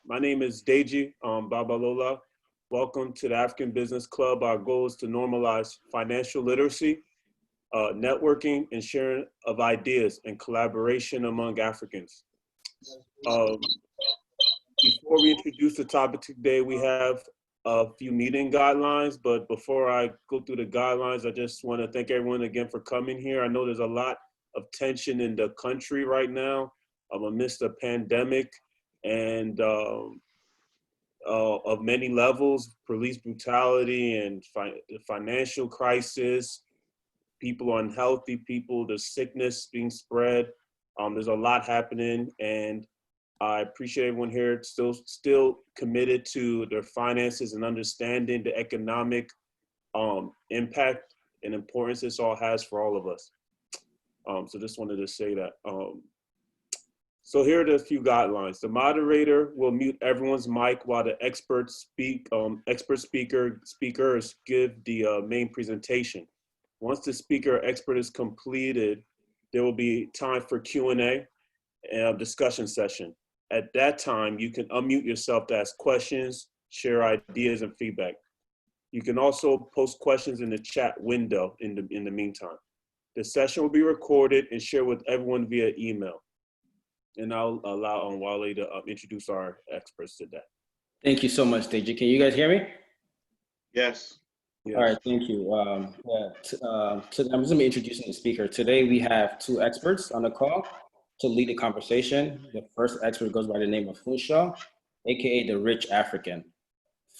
My name is Deji Babalola. Welcome to the African Business Club. Our goal is to normalize financial literacy, networking, and sharing of ideas and collaboration among Africans. Um, Before we introduce the topic today, we have a few meeting guidelines, but before I go through the guidelines, I just want to thank everyone again for coming here. I know there's a lot of tension in the country right now amidst a pandemic and of many levels, police brutality and financial crisis, people are unhealthy, there's sickness being spread. There's a lot happening, and I appreciate everyone here still committed to their finances and understanding the economic impact and importance this all has for all of us. So just wanted to say that. So here are the few guidelines. The moderator will mute everyone's mic while the speakers give the main presentation. Once the speaker or expert is completed, there will be time for Q&A and a discussion session. At that time, you can unmute yourself to ask questions, share ideas and feedback. You can also post questions in the chat window in the meantime. The session will be recorded and shared with everyone via email. And I'll allow Wale to introduce our experts today. Thank you so much, Deji. Can you guys hear me? Yes. All right, thank you. I'm just going to be introducing the speaker. Today we have two experts on the call to lead the conversation. The first expert goes by the name of Funso, aka the Rich African.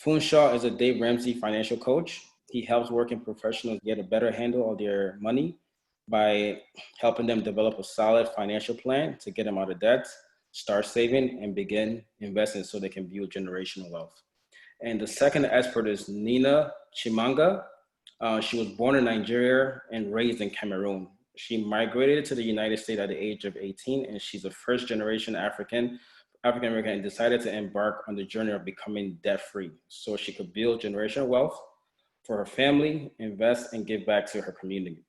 Funso is a Dave Ramsey financial coach. He helps working professionals get a better handle of their money by helping them develop a solid financial plan to get them out of debt, start saving, and begin investing so they can build generational wealth. And the second expert is Nina Chimanga. She was born in Nigeria and raised in Cameroon. She migrated to the United States at the age of 18, and she's a first generation African American, and decided to embark on the journey of becoming debt-free so she could build generational wealth for her family, invest, and give back to her community.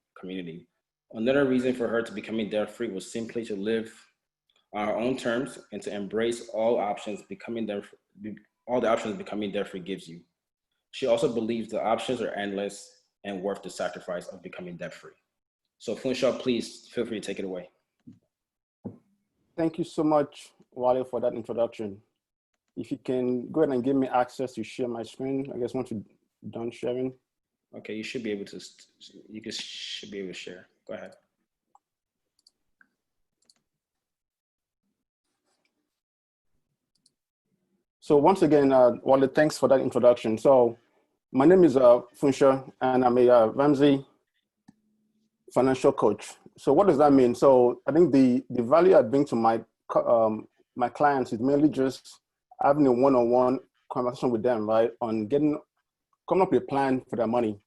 Another reason for her to becoming debt-free was simply to live on her own terms and to embrace all the options becoming debt-free gives you. She also believes the options are endless and worth the sacrifice of becoming debt-free. So Funso, please feel free to take it away. Thank you so much, Wale, for that introduction. If you can go ahead and give me access to share my screen, I guess once you're done sharing. Okay, you should be able to share. Go ahead. So once again, Wale, thanks for that introduction. So my name is Funso, and I'm a Ramsey financial coach. So what does that mean? So I think the value I bring to my clients is mainly just having a one-on-one conversation with them, right? On coming up with a plan for their money.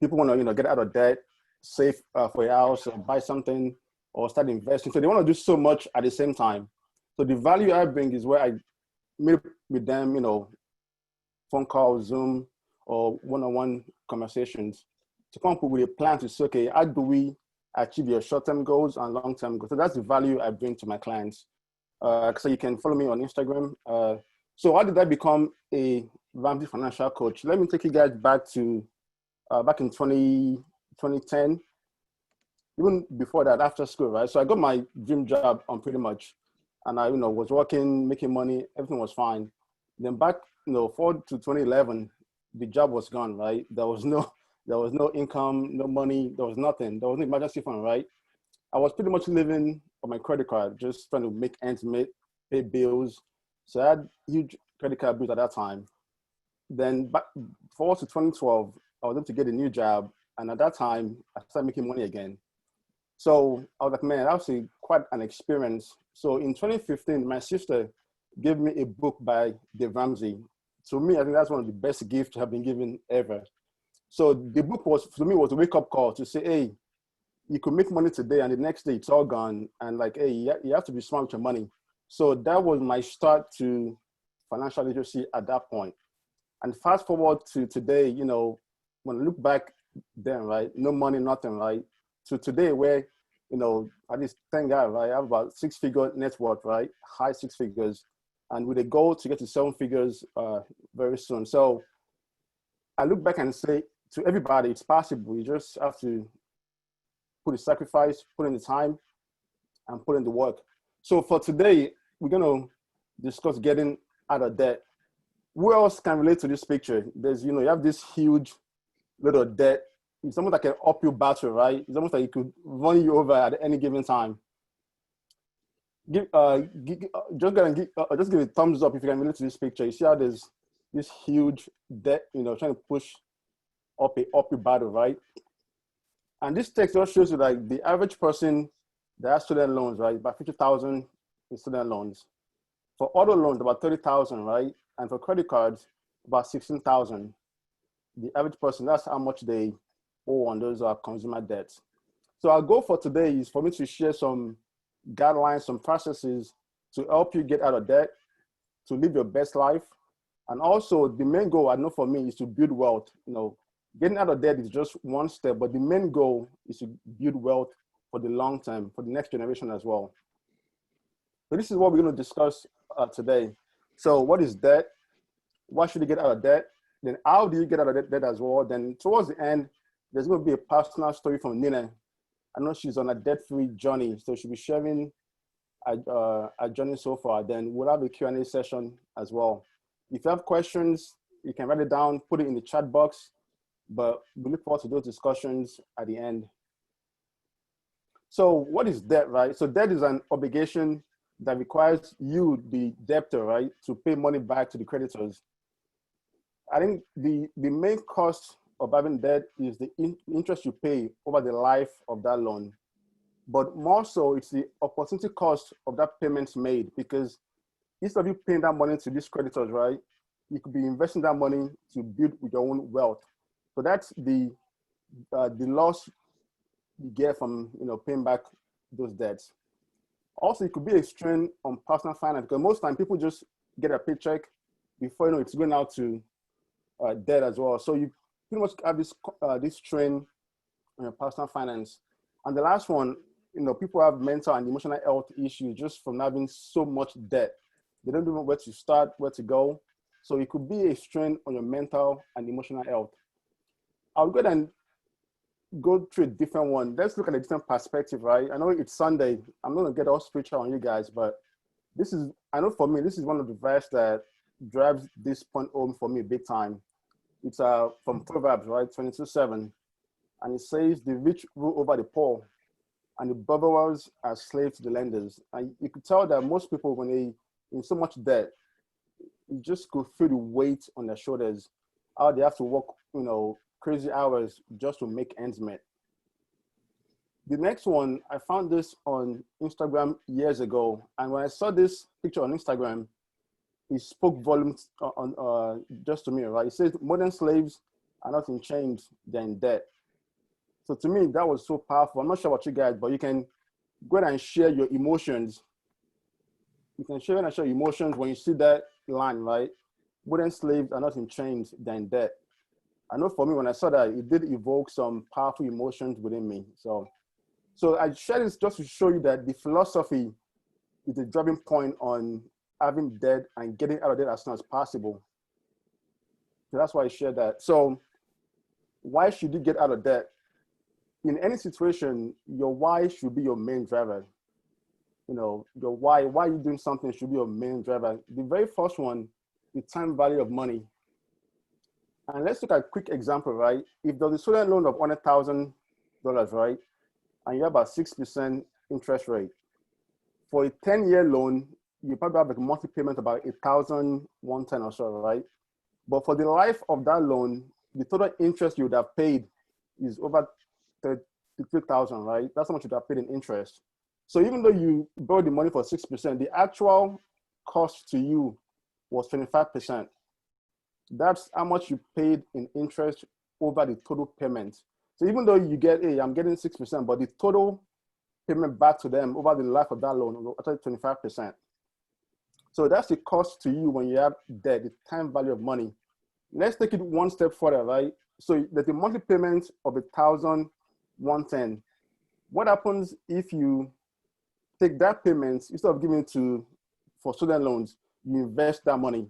People want to, get out of debt, save for a house, or buy something, or start investing. So they want to do so much at the same time. So the value I bring is where I meet with them, phone call, Zoom, or one-on-one conversations to come up with a plan to say, okay, how do we achieve your short-term goals and long-term goals? So that's the value I bring to my clients. So you can follow me on Instagram. So how did I become a Ramsey financial coach? Let me take you guys back in 2010, even before that, after school, right? So I got my dream job on pretty much, and I, was working, making money, everything was fine. Then back, forward to 2011, the job was gone, right? There was no income, no money, there was nothing. There was no emergency fund, right? I was pretty much living on my credit card, just trying to make ends meet, pay bills. So I had huge credit card bills at that time. Then back forward to 2012, I was able to get a new job. And at that time, I started making money again. So I was like, man, that was quite an experience. So in 2015, my sister gave me a book by Dave Ramsey. To me, I think that's one of the best gifts I've been given ever. So the book was a wake-up call to say, hey, you could make money today and the next day it's all gone. And like, hey, you have to be smart with your money. So that was my start to financial literacy at that point. And fast forward to today, when I look back then, right, no money, nothing, right? To today where, at least thank God, right, I have about 6-figure net worth, right? High 6 figures. and with a goal to get to 7 figures very soon. So I look back and say to everybody, it's possible. You just have to put the sacrifice, put in the time, and put in the work. So for today, we're going to discuss getting out of debt. Who else can relate to this picture? There's, you have this huge little debt. It's almost like an uphill battle, right? It's almost like it could run you over at any given time. Just give a thumbs up if you can relate to this picture. You see how there's this huge debt, trying to push up a battle, right? And this text also shows you like the average person that has student loans, right? About 50,000 in student loans. For auto loans, about 30,000, right? And for credit cards, about 16,000. The average person, that's how much they owe on those consumer debts. So our goal for today is for me to share some guidelines, some processes to help you get out of debt, to live your best life. And also the main goal I know for me is to build wealth. Getting out of debt is just one step, but the main goal is to build wealth for the long term, for the next generation as well. So this is what we're going to discuss today. So what is debt? Why should you get out of debt? Then how do you get out of debt as well? Then towards the end, there's going to be a personal story from Nina. I know she's on a debt-free journey, so she'll be sharing a journey so far. Then we'll have a Q&A session as well. If you have questions, you can write it down, put it in the chat box, but we look forward to those discussions at the end. So what is debt, right? So debt is an obligation that requires you, the debtor, right, to pay money back to the creditors. I think the main cost of having debt is the interest you pay over the life of that loan. But more so, it's the opportunity cost of that payments made, because instead of you paying that money to these creditors, right, you could be investing that money to build with your own wealth. So that's the loss you get from paying back those debts. Also, it could be a strain on personal finance, because most time people just get a paycheck before it's going out to debt as well. So you pretty much have this strain on your personal finance. And the last one, people have mental and emotional health issues just from having so much debt. They don't know where to start, where to go. So it could be a strain on your mental and emotional health. I'll go ahead and go through a different one. Let's look at a different perspective, right? I know it's Sunday. I'm not gonna get all spiritual on you guys, but I know for me, this is one of the verses that drives this point home for me big time. It's from Proverbs, right? 22:7. And it says, the rich rule over the poor, and the borrowers are slaves to the lenders. And you could tell that most people, when they in so much debt, you just could feel the weight on their shoulders, how they have to work, crazy hours just to make ends meet. The next one, I found this on Instagram years ago. And when I saw this picture on Instagram, it spoke volumes on just to me, right? It says modern slaves are not in chains, they're in debt. So to me, that was so powerful. I'm not sure about you guys, but you can go ahead and share your emotions. You can share and share your emotions when you see that line, right? Modern slaves are not in chains, they're in debt. I know for me, when I saw that, it did evoke some powerful emotions within me. So I share this just to show you that the philosophy is the driving point on having debt and getting out of debt as soon as possible. So that's why I share that. So why should you get out of debt? In any situation, your why should be your main driver. Your why are you doing something should be your main driver. The very first one, the time value of money. And let's look at a quick example, right? If there's a student loan of $100,000, right? And you have a 6% interest rate. For a 10-year loan, you probably have a monthly payment about $1,110 or so, right? But for the life of that loan, the total interest you would have paid is over $33,000, right? That's how much you would have paid in interest. So even though you borrowed the money for 6%, the actual cost to you was 25%. That's how much you paid in interest over the total payment. So even though you get, hey, I'm getting 6%, but the total payment back to them over the life of that loan was actually 25%. So that's the cost to you when you have debt, the time value of money. Let's take it one step further, right? So there's a monthly payment of $1,110. What happens if you take that payment, instead of giving it for student loans, you invest that money.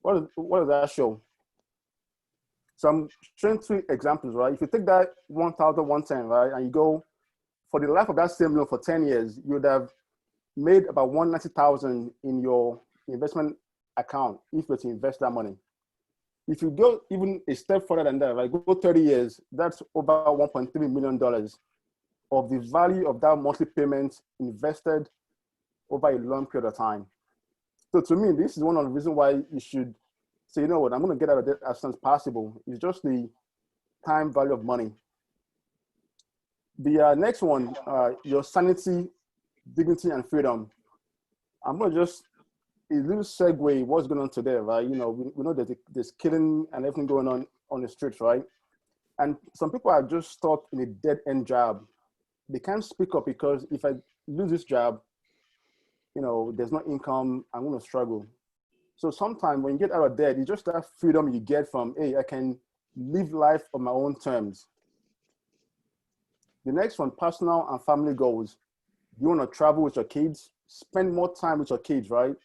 What does that show? So I'm showing two examples, right? If you take that 1,110, right, and you go for the life of that same loan for 10 years, you would have made about 190,000 in your investment account if you were to invest that money. If you go even a step further than that, right, go 30 years, that's over $1.3 million of the value of that monthly payment invested over a long period of time. So to me, this is one of the reasons why you should say, you know what, I'm going to get out of debt as soon as possible. It's just the time value of money. The next one, your sanity, dignity, and freedom. I'm going to just a little segue what's going on today, right? You know, we know that there's killing and everything going on the streets, right? And some people are just stuck in a dead-end job. They can't speak up because if I lose this job, you know, there's no income, I'm going to struggle. So sometimes when you get out of debt, it's just that freedom you get from, hey, I can live life on my own terms. The next one, personal and family goals. You want to travel with your kids, spend more time with your kids, right?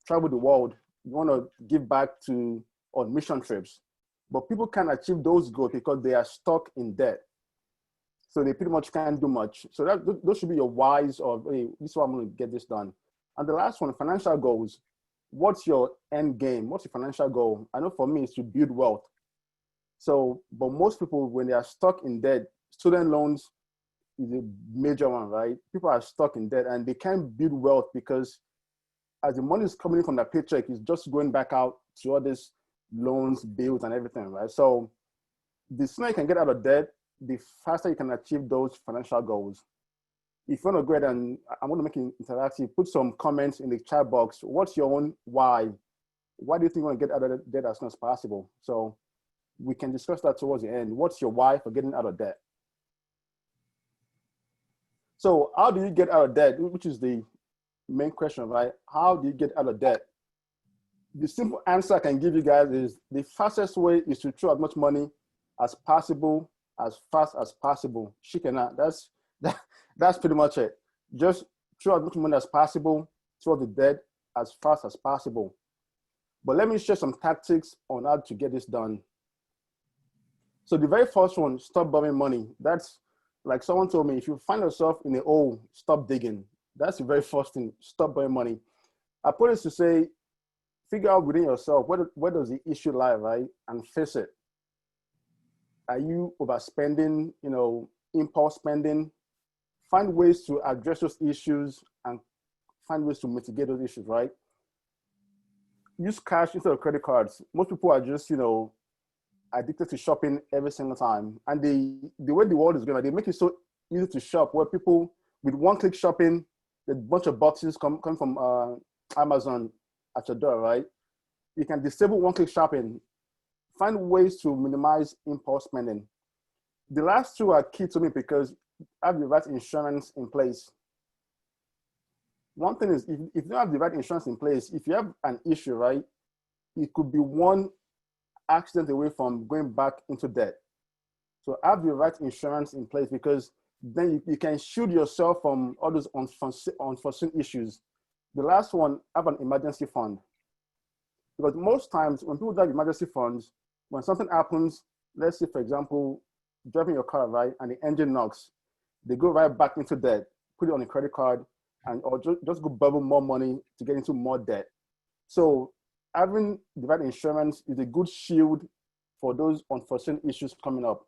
Travel the world. You want to give back on mission trips. But people can't achieve those goals because they are stuck in debt. So they pretty much can't do much. So those should be your whys of, hey, this is why I'm going to get this done. And the last one, financial goals. What's your end game? What's your financial goal? I know for me, it's to build wealth. So, but most people, when they are stuck in debt, student loans is a major one, right? People are stuck in debt and they can't build wealth because as the money is coming in from their paycheck, it's just going back out to all these loans, bills, and everything, right? So the sooner you can get out of debt, the faster you can achieve those financial goals. If you want to go ahead and I'm going to make it interactive, put some comments in the chat box. What's your own why? Why do you think you want to get out of debt as soon as possible? So we can discuss that towards the end. What's your why for getting out of debt? So how do you get out of debt, which is the main question, right? How do you get out of debt? The simple answer I can give you guys is the fastest way is to throw as much money as possible, as fast as possible. Shikena, that's pretty much it. Just throw as much money as possible, throw the debt as fast as possible. But let me share some tactics on how to get this done. So the very first one, stop borrowing money. That's like someone told me, if you find yourself in a hole, stop digging. That's the very first thing, stop borrowing money. I put this to say, figure out within yourself, where does the issue lie, right? And face it. Are you overspending, you know, impulse spending? Find ways to address those issues and find ways to mitigate those issues, right? Use cash instead of credit cards. Most people are just, you know, addicted to shopping every single time. And the way the world is going, they make it so easy to shop where people with one-click shopping, a bunch of boxes come from Amazon at your door, right? You can disable one-click shopping. Find ways to minimize impulse spending. The last two are key to me because have the right insurance in place. One thing is, if you don't have the right insurance in place, if you have an issue, right, it could be one accident away from going back into debt. So have the right insurance in place because then you can shield yourself from all those unforeseen issues. The last one, have an emergency fund. Because most times when people have emergency funds, when something happens, let's say, for example, driving your car, right, and the engine knocks, they go right back into debt, put it on a credit card, or just go borrow more money to get into more debt. So having the right insurance is a good shield for those unforeseen issues coming up.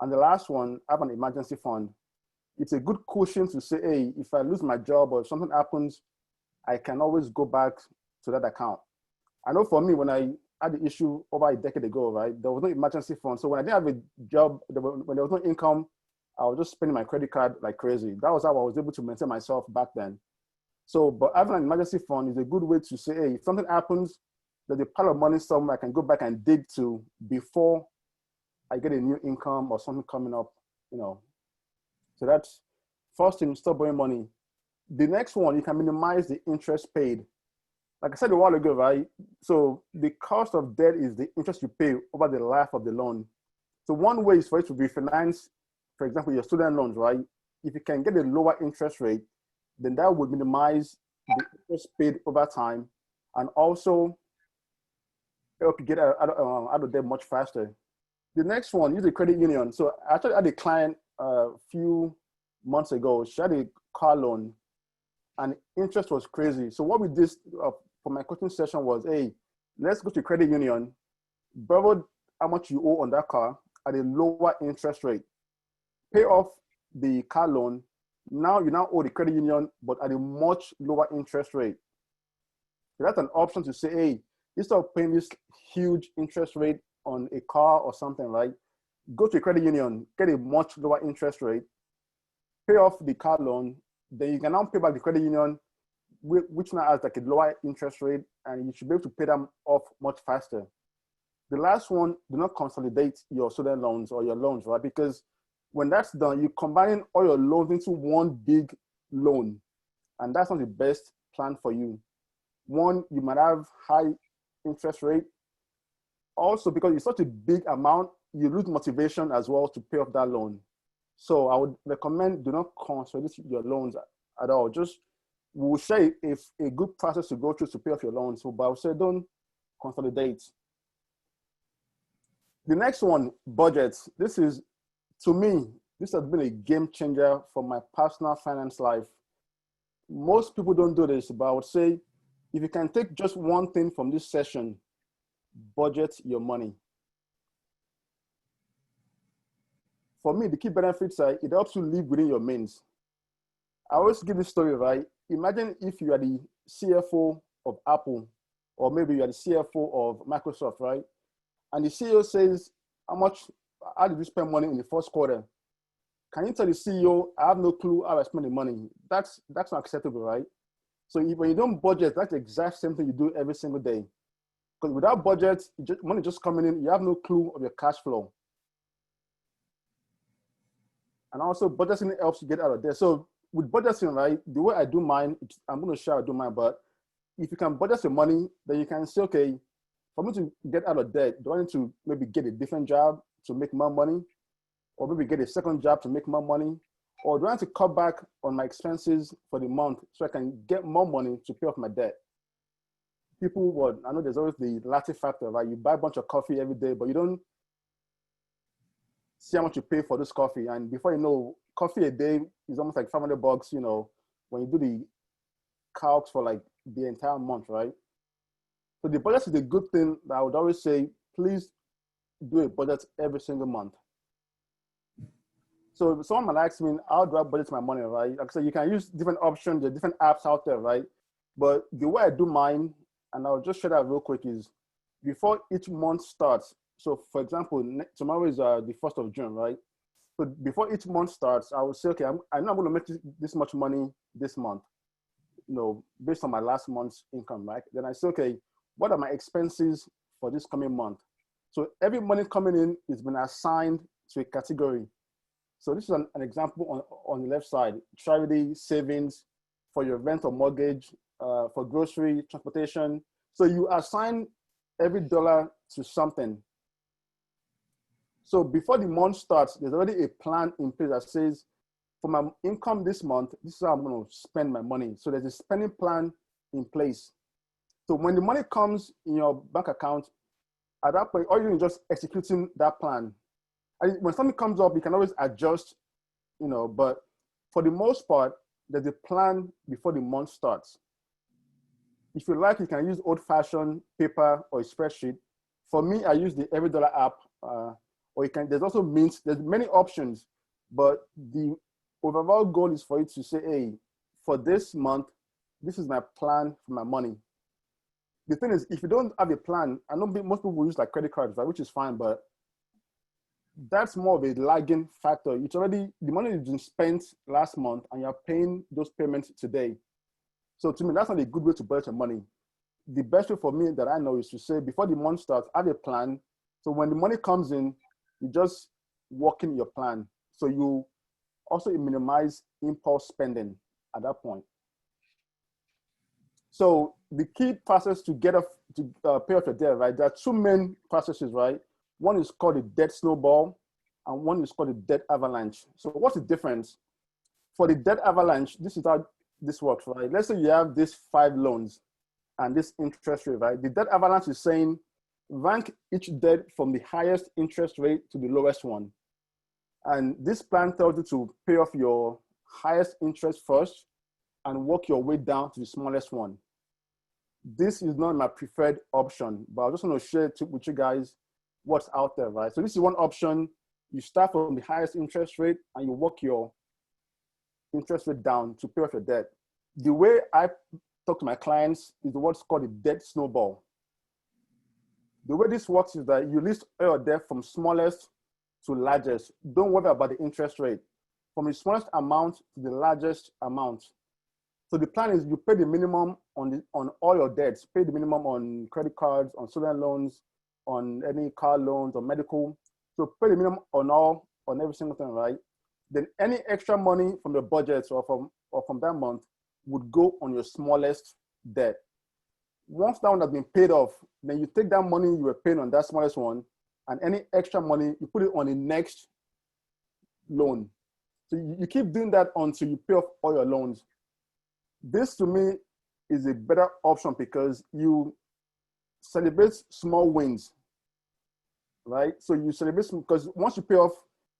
And the last one, have an emergency fund. It's a good cushion to say, hey, if I lose my job or if something happens, I can always go back to that account. I know for me, when I had the issue over a decade ago, right, there was no emergency fund. So when I didn't have a job, when there was no income, I was just spending my credit card like crazy. That was how I was able to maintain myself back then. So, but having an emergency fund is a good way to say, hey, if something happens, there's a pile of money somewhere I can go back and dig to before I get a new income or something coming up, you know. So that's first thing, stop borrowing money. The next one, you can minimize the interest paid. Like I said a while ago, right? So the cost of debt is the interest you pay over the life of the loan. So one way is for it to refinance, for example, your student loans, right? If you can get a lower interest rate, then that would minimize the interest paid over time and also help you get out of debt much faster. The next one, use a credit union. So I actually had a client a few months ago. She had a car loan and interest was crazy. So what we did for my coaching session was, hey, let's go to credit union, borrow how much you owe on that car at a lower interest rate, pay off the car loan. Now you now owe the credit union, but at a much lower interest rate. So that's an option to say, hey, instead of paying this huge interest rate on a car or something, right? Go to a credit union, get a much lower interest rate, pay off the car loan, then you can now pay back the credit union, which now has like a lower interest rate, and you should be able to pay them off much faster. The last one, do not consolidate your student loans or your loans, right? Because when that's done, you're combining all your loans into one big loan, and that's not the best plan for you. One, you might have high interest rate. Also, because it's such a big amount, you lose motivation as well to pay off that loan. So I would recommend do not consolidate your loans at all. Just, we'll share if a good process to go through to pay off your loans. So, but I would say don't consolidate. The next one, budgets. This is, to me, this has been a game changer for my personal finance life. Most people don't do this, but I would say if you can take just one thing from this session, budget your money. For me, the key benefits are it helps you live within your means. I always give this story, right? Imagine if you are the CFO of Apple, or maybe you are the CFO of Microsoft, right? And the CEO says, how did you spend money in the first quarter? Can you tell the CEO, I have no clue how I spend the money? That's not acceptable, right? So when you don't budget, that's the exact same thing you do every single day. Because without budget, money just coming in, you have no clue of your cash flow. And also budgeting helps you get out of there. So with budgeting, right, the way I do mine, I'm going to share how I do mine, but if you can budget your money, then you can say, okay, for me to get out of debt, do I need to maybe get a different job to make more money? Or maybe get a second job to make more money? Or do I have to cut back on my expenses for the month so I can get more money to pay off my debt? People would, I know there's always the latte factor, right? You buy a bunch of coffee every day, but you don't see how much you pay for this coffee. And before you know, coffee a day is almost like $500, you know, when you do the calcs for like the entire month, right? So the budget is a good thing that I would always say, please do a budget every single month. So if someone might ask me, how do I budget my money, right? Like I said, you can use different options, there are different apps out there, right? But the way I do mine, and I'll just share that real quick, is before each month starts. So for example, tomorrow is the 1st of June, right? So before each month starts, I will say, okay, I know I'm going to make this much money this month, you know, based on my last month's income, right? Then I say, okay, what are my expenses for this coming month? So every money coming in is been assigned to a category. So this is an example on the left side: charity, savings, for your rent or mortgage, for grocery, transportation. So you assign every dollar to something. So before the month starts, there's already a plan in place that says, for my income this month, this is how I'm going to spend my money. So there's a spending plan in place. So when the money comes in your bank account, at that point, all you're doing is just executing that plan. And when something comes up, you can always adjust, you know, but for the most part, there's a plan before the month starts. If you like, you can use old-fashioned paper or a spreadsheet. For me, I use the Everydollar app, or you can, there's also Mint, there's many options, but the overall goal is for you to say, hey, for this month, this is my plan for my money. The thing is, if you don't have a plan, I know most people use like credit cards, right, which is fine, but that's more of a lagging factor. It's already, the money has been spent last month and you're paying those payments today. So to me, that's not a good way to budget your money. The best way for me that I know is to say, before the month starts, have a plan. So when the money comes in, you just work in your plan. So you also minimize impulse spending at that point. So the key process to get off, to pay off your debt, right? There are two main processes, right? One is called the debt snowball, and one is called the debt avalanche. So what's the difference? For the debt avalanche, this is how this works, right? Let's say you have these 5 loans. and this interest rate, right? The debt avalanche is saying rank each debt from the highest interest rate to the lowest one. And this plan tells you to pay off your highest interest first and work your way down to the smallest one. This is not my preferred option, but I just want to share with you guys what's out there, right? So this is one option. You start from the highest interest rate and you work your interest rate down to pay off your debt. The way I talk to my clients is what's called a debt snowball. The way this works is that you list all your debt from smallest to largest. Don't worry about the interest rate. From the smallest amount to the largest amount. So the plan is you pay the minimum on all your debts. Pay the minimum on credit cards, on student loans, on any car loans, or medical. So pay the minimum on every single thing, right? Then any extra money from your budget or from that month would go on your smallest debt. Once that one has been paid off, then you take that money you were paying on that smallest one, and any extra money, you put it on the next loan. So you keep doing that until you pay off all your loans. This to me is a better option because you celebrate small wins, right? So you celebrate, because once you pay off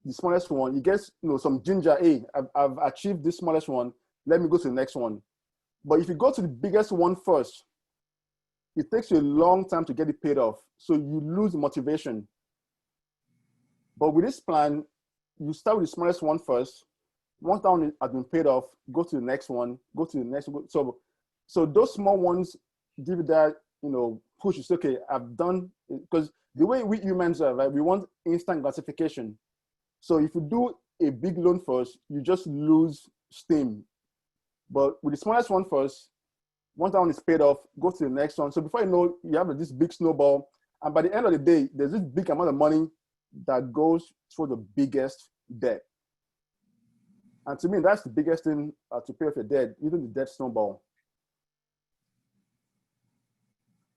the smallest one, you get some ginger. Hey, I've achieved this smallest one. Let me go to the next one. But if you go to the biggest one first, it takes you a long time to get it paid off. So you lose motivation. But with this plan, you start with the smallest one first. Once that one has been paid off, go to the next one, go to the next one. So those small ones give you that, push. You say, okay, I've done it. Because the way we humans are, right, we want instant gratification. So if you do a big loan first, you just lose steam. But with the smallest one first, once that one is paid off, go to the next one. So before you know, you have this big snowball. And by the end of the day, there's this big amount of money that goes for the biggest debt. And to me, that's the biggest thing to pay off your debt, even the debt snowball.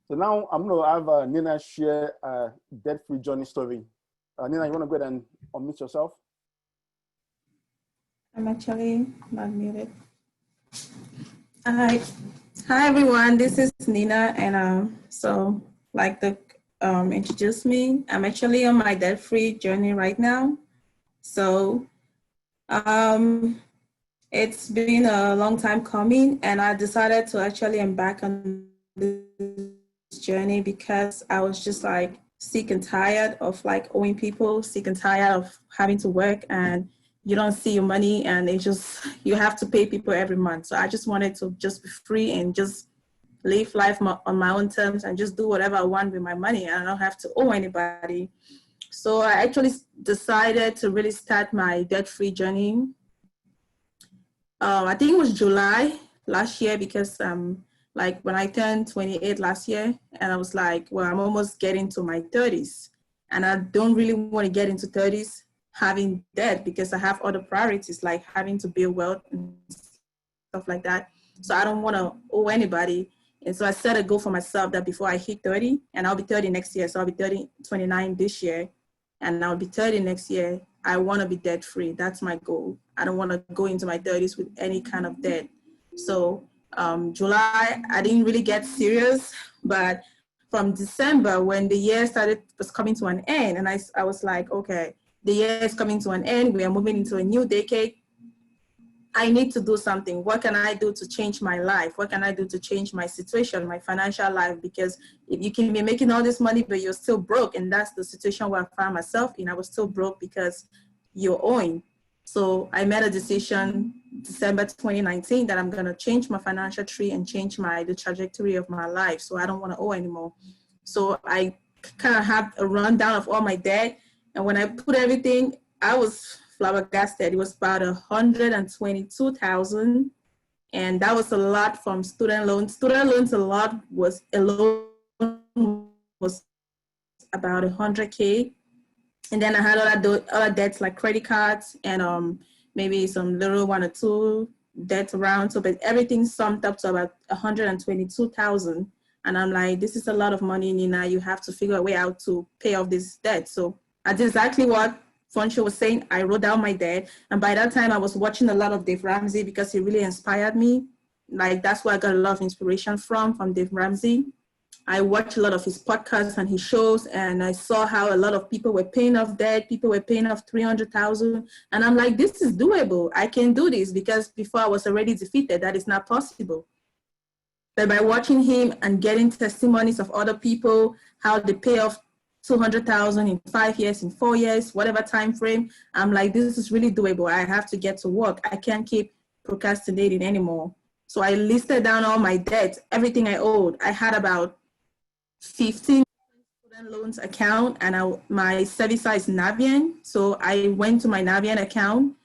So now I'm going to have Nina share a debt-free journey story. Nina, you want to go ahead and unmute yourself? I'm actually not muted. Hi, everyone. This is Nina, and so like the introduced me, I'm actually on my debt-free journey right now. So it's been a long time coming, and I decided to actually embark on this journey because I was just like sick and tired of like owing people, sick and tired of having to work and you don't see your money and you have to pay people every month. So I just wanted to just be free and just live life on my own terms and just do whatever I want with my money. And I don't have to owe anybody. So I actually decided to really start my debt-free journey. I think it was July last year because like when I turned 28 last year, and I was like, well, I'm almost getting to my 30s. And I don't really want to get into 30s having debt because I have other priorities like having to build wealth and stuff like that. So I don't want to owe anybody. And so I set a goal for myself that before I hit 30, and I'll be 30 next year. So I'll be 29 this year, and I'll be 30 next year. I want to be debt free. That's my goal. I don't want to go into my 30s with any kind of debt. So July, I didn't really get serious, but from December, when the year was coming to an end, and I was like, okay, the year is coming to an end. We are moving into a new decade. I need to do something. What can I do to change my life? What can I do to change my situation, my financial life? Because if you can be making all this money, but you're still broke, and that's the situation where I found myself in. I was still broke because you're owing. So I made a decision December 2019 that I'm going to change my financial tree and change the trajectory of my life. So I don't want to owe anymore. So I kind of have a rundown of all my debt. And when I put everything, I was flabbergasted. It was about $122,000. And that was a lot from student loans. Student loans alone was about $100K. And then I had other debts like credit cards and maybe some little one or two debts around. So, but everything summed up to about $122,000. And I'm like, this is a lot of money, Nina. You have to figure a way out to pay off this debt. So I did exactly what Funso was saying. I wrote down my debt. And by that time, I was watching a lot of Dave Ramsey because he really inspired me. Like, that's where I got a lot of inspiration from Dave Ramsey. I watched a lot of his podcasts and his shows, and I saw how a lot of people were paying off debt. People were paying off 300,000. And I'm like, this is doable. I can do this, because before I was already defeated. That is not possible. But by watching him and getting testimonies of other people, how they pay off 200,000 in 5 years, in 4 years, whatever time frame, I'm like, this is really doable. I have to get to work. I can't keep procrastinating anymore. So I listed down all my debt, everything I owed. I had about 15 student loans account, and my servicer is Navien. So I went to my Navien account.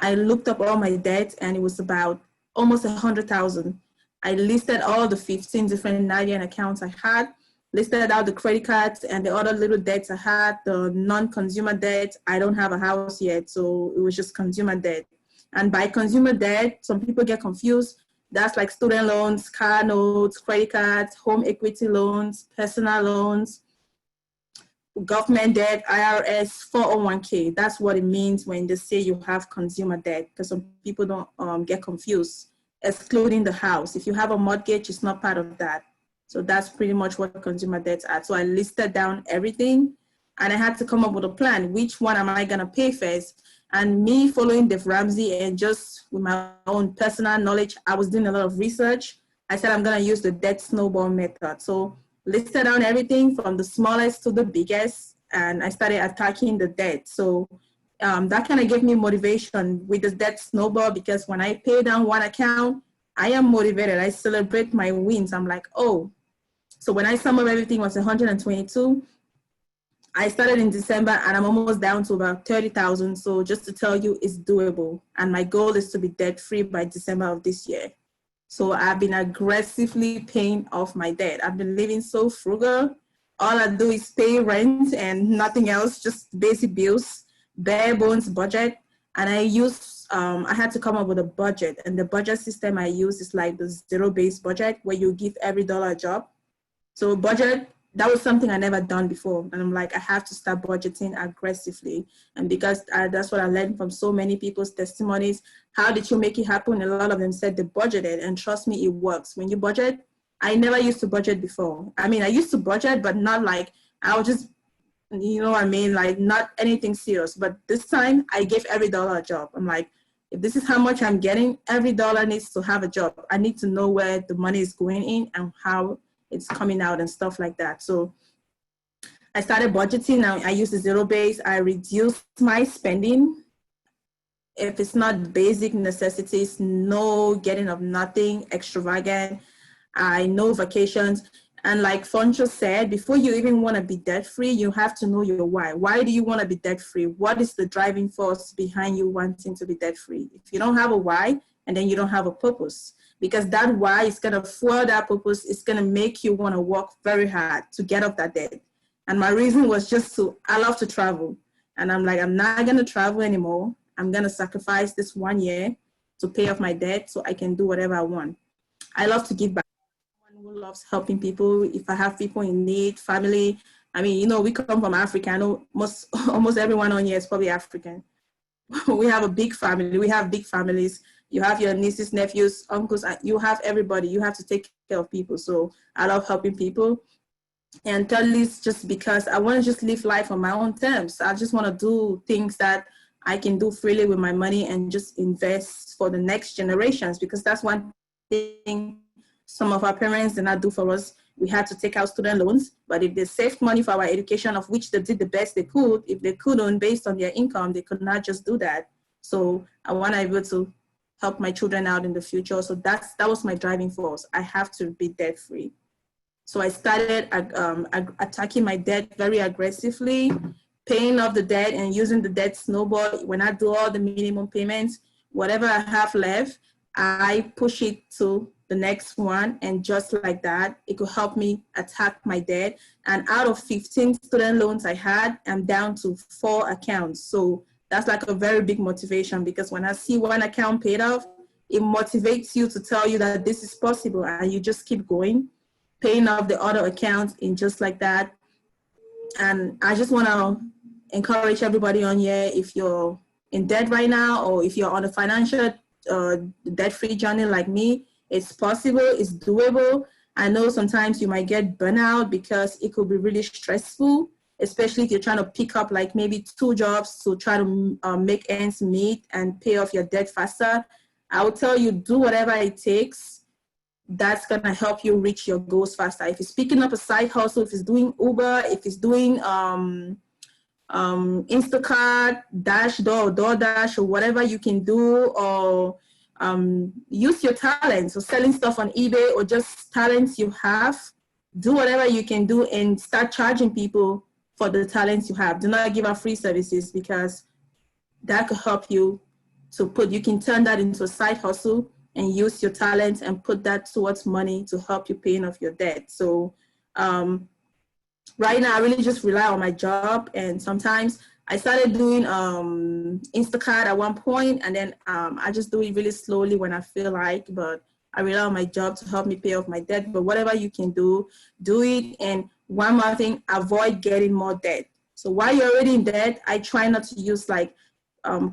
I looked up all my debt, and it was about almost 100,000. I listed all the 15 different Navien accounts I had, listed out the credit cards and the other little debts I had, the non-consumer debt. I don't have a house yet, so it was just consumer debt. And by consumer debt, some people get confused. That's like student loans, car notes, credit cards, home equity loans, personal loans, government debt, IRS, 401k. That's what it means when they say you have consumer debt, because some people don't get confused, excluding the house. If you have a mortgage, it's not part of that. So that's pretty much what consumer debts are. So I listed down everything, and I had to come up with a plan. Which one am I gonna pay first? And me following Dave Ramsey and just with my own personal knowledge, I was doing a lot of research. I said I'm gonna use the debt snowball method. So listed down everything from the smallest to the biggest, and I started attacking the debt. So that kind of gave me motivation with the debt snowball, because when I pay down one account, I am motivated. I celebrate my wins. I'm like, oh. So when I sum up everything, was 122. I started in December, and I'm almost down to about 30,000. So just to tell you, it's doable. And my goal is to be debt-free by December of this year. So I've been aggressively paying off my debt. I've been living so frugal. All I do is pay rent and nothing else, just basic bills, bare bones budget. And I had to come up with a budget. And the budget system I use is like the zero-based budget, where you give every dollar a job. So budget, that was something I never done before. And I'm like, I have to start budgeting aggressively. And because that's what I learned from so many people's testimonies. How did you make it happen? A lot of them said they budgeted, and trust me, it works. When you budget, I never used to budget before. I mean, I used to budget, but not like, I would just, you know what I mean? Like, not anything serious. But this time I gave every dollar a job. I'm like, if this is how much I'm getting, every dollar needs to have a job. I need to know where the money is going in and how it's coming out and stuff like that. So I started budgeting. Now I use the zero base. I reduced my spending. If it's not basic necessities, no getting of nothing extravagant. No vacations. And like Funso said, before you even want to be debt-free, you have to know your why. Why do you want to be debt-free? What is the driving force behind you wanting to be debt-free? If you don't have a why, and then you don't have a purpose, because that why is going to fuel that purpose. It's going to make you want to work very hard to get off that debt. And my reason was just I love to travel. And I'm like, I'm not going to travel anymore. I'm going to sacrifice this 1 year to pay off my debt so I can do whatever I want. I love to give back. Someone who loves helping people. If I have people in need, family. I mean, you know, we come from Africa. I know almost everyone on here is probably African. We have a big family. We have big families. You have your nieces, nephews, uncles, you have everybody. You have to take care of people. So I love helping people. And thirdly, it's just because I want to just live life on my own terms. I just want to do things that I can do freely with my money and just invest for the next generations, because that's one thing some of our parents did not do for us. We had to take out student loans, but if they saved money for our education, of which they did the best they could, if they couldn't, based on their income, they could not just do that. So I want to be able to help my children out in the future. So that was my driving force. I have to be debt free. So I started attacking my debt very aggressively, paying off the debt and using the debt snowball. When I do all the minimum payments, whatever I have left, I push it to the next one. And just like that, it could help me attack my debt. And out of 15 student loans I had, I'm down to 4 accounts. So that's like a very big motivation, because when I see one account paid off, it motivates you to tell you that this is possible, and you just keep going, paying off the other accounts in just like that. And I just want to encourage everybody on here, if you're in debt right now, or if you're on a financial debt-free journey like me, It's possible, it's doable. I know sometimes you might get burnout because it could be really stressful, especially if you're trying to pick up like maybe 2 jobs to try to make ends meet and pay off your debt faster. I would tell you, do whatever it takes. That's gonna help you reach your goals faster. If it's picking up a side hustle, if it's doing Uber, if it's doing Instacart, DoorDash, or whatever you can do, or use your talents, or selling stuff on eBay, or just talents you have. Do whatever you can do and start charging people for the talents you have. Do not give out free services, because that could help you to you can turn that into a side hustle and use your talents and put that towards money to help you paying off your debt. So right now I really just rely on my job, and sometimes I started doing Instacart at one point, and then I just do it really slowly when I feel like, but I rely on my job to help me pay off my debt. But whatever you can do, do it. And one more thing, avoid getting more debt. So while you're already in debt, I try not to use like,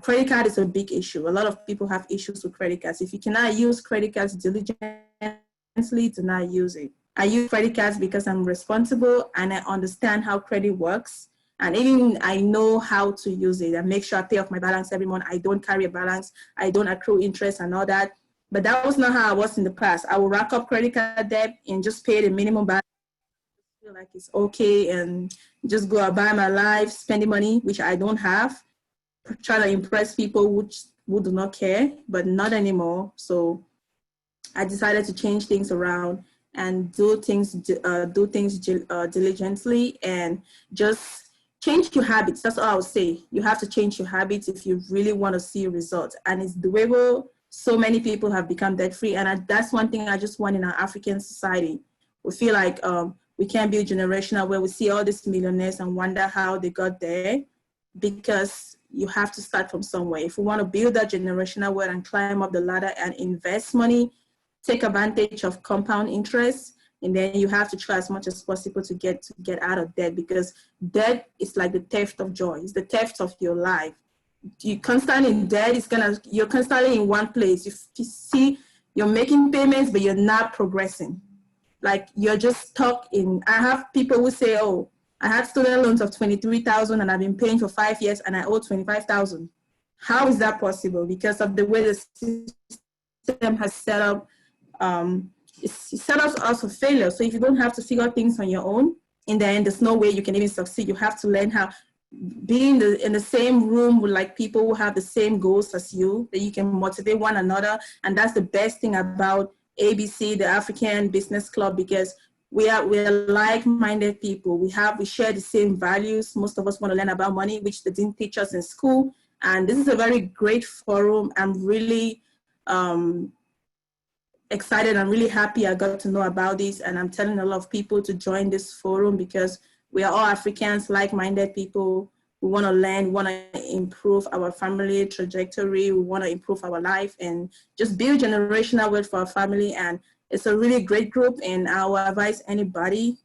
credit card is a big issue. A lot of people have issues with credit cards. If you cannot use credit cards diligently, do not use it. I use credit cards because I'm responsible and I understand how credit works. And even I know how to use it. I make sure I pay off my balance every month. I don't carry a balance. I don't accrue interest and all that. But that was not how I was in the past. I would rack up credit card debt and just pay the minimum balance. Feel like it's okay and just go about my life spending money, which I don't have. Try to impress people who do not care, but not anymore. So I decided to change things around and do things diligently, and just change your habits. That's all I would say. You have to change your habits if you really want to see results. And it's doable. So many people have become debt free, and that's one thing I just want in our African society. We feel like we can't build generational where we see all these millionaires and wonder how they got there, because you have to start from somewhere. If we want to build that generational wealth and climb up the ladder and invest money, take advantage of compound interest, and then you have to try as much as possible to get out of debt, because debt is like the theft of joy. It's the theft of your life. You constantly in debt, you're constantly in one place. You see you're making payments, but you're not progressing. Like you're just stuck in. I have people who say, oh, I had student loans of $23,000 and I've been paying for 5 years and I owe $25,000. How is that possible? Because of the way the system has set up, it's set up also failure. So if you don't have to figure out things on your own, in the end, there's no way you can even succeed. You have to learn how being in the same room with like people who have the same goals as you, that you can motivate one another. And that's the best thing about ABC, the African Business Club, because we're like-minded people. We share the same values. Most of us want to learn about money, which they didn't teach us in school. And this is a very great forum. I'm really excited. I'm really happy I got to know about this. And I'm telling a lot of people to join this forum, because we are all Africans, like-minded people. We want to learn, we want to improve our family trajectory. We want to improve our life and just build generational wealth for our family. And it's a really great group, and I will advise anybody,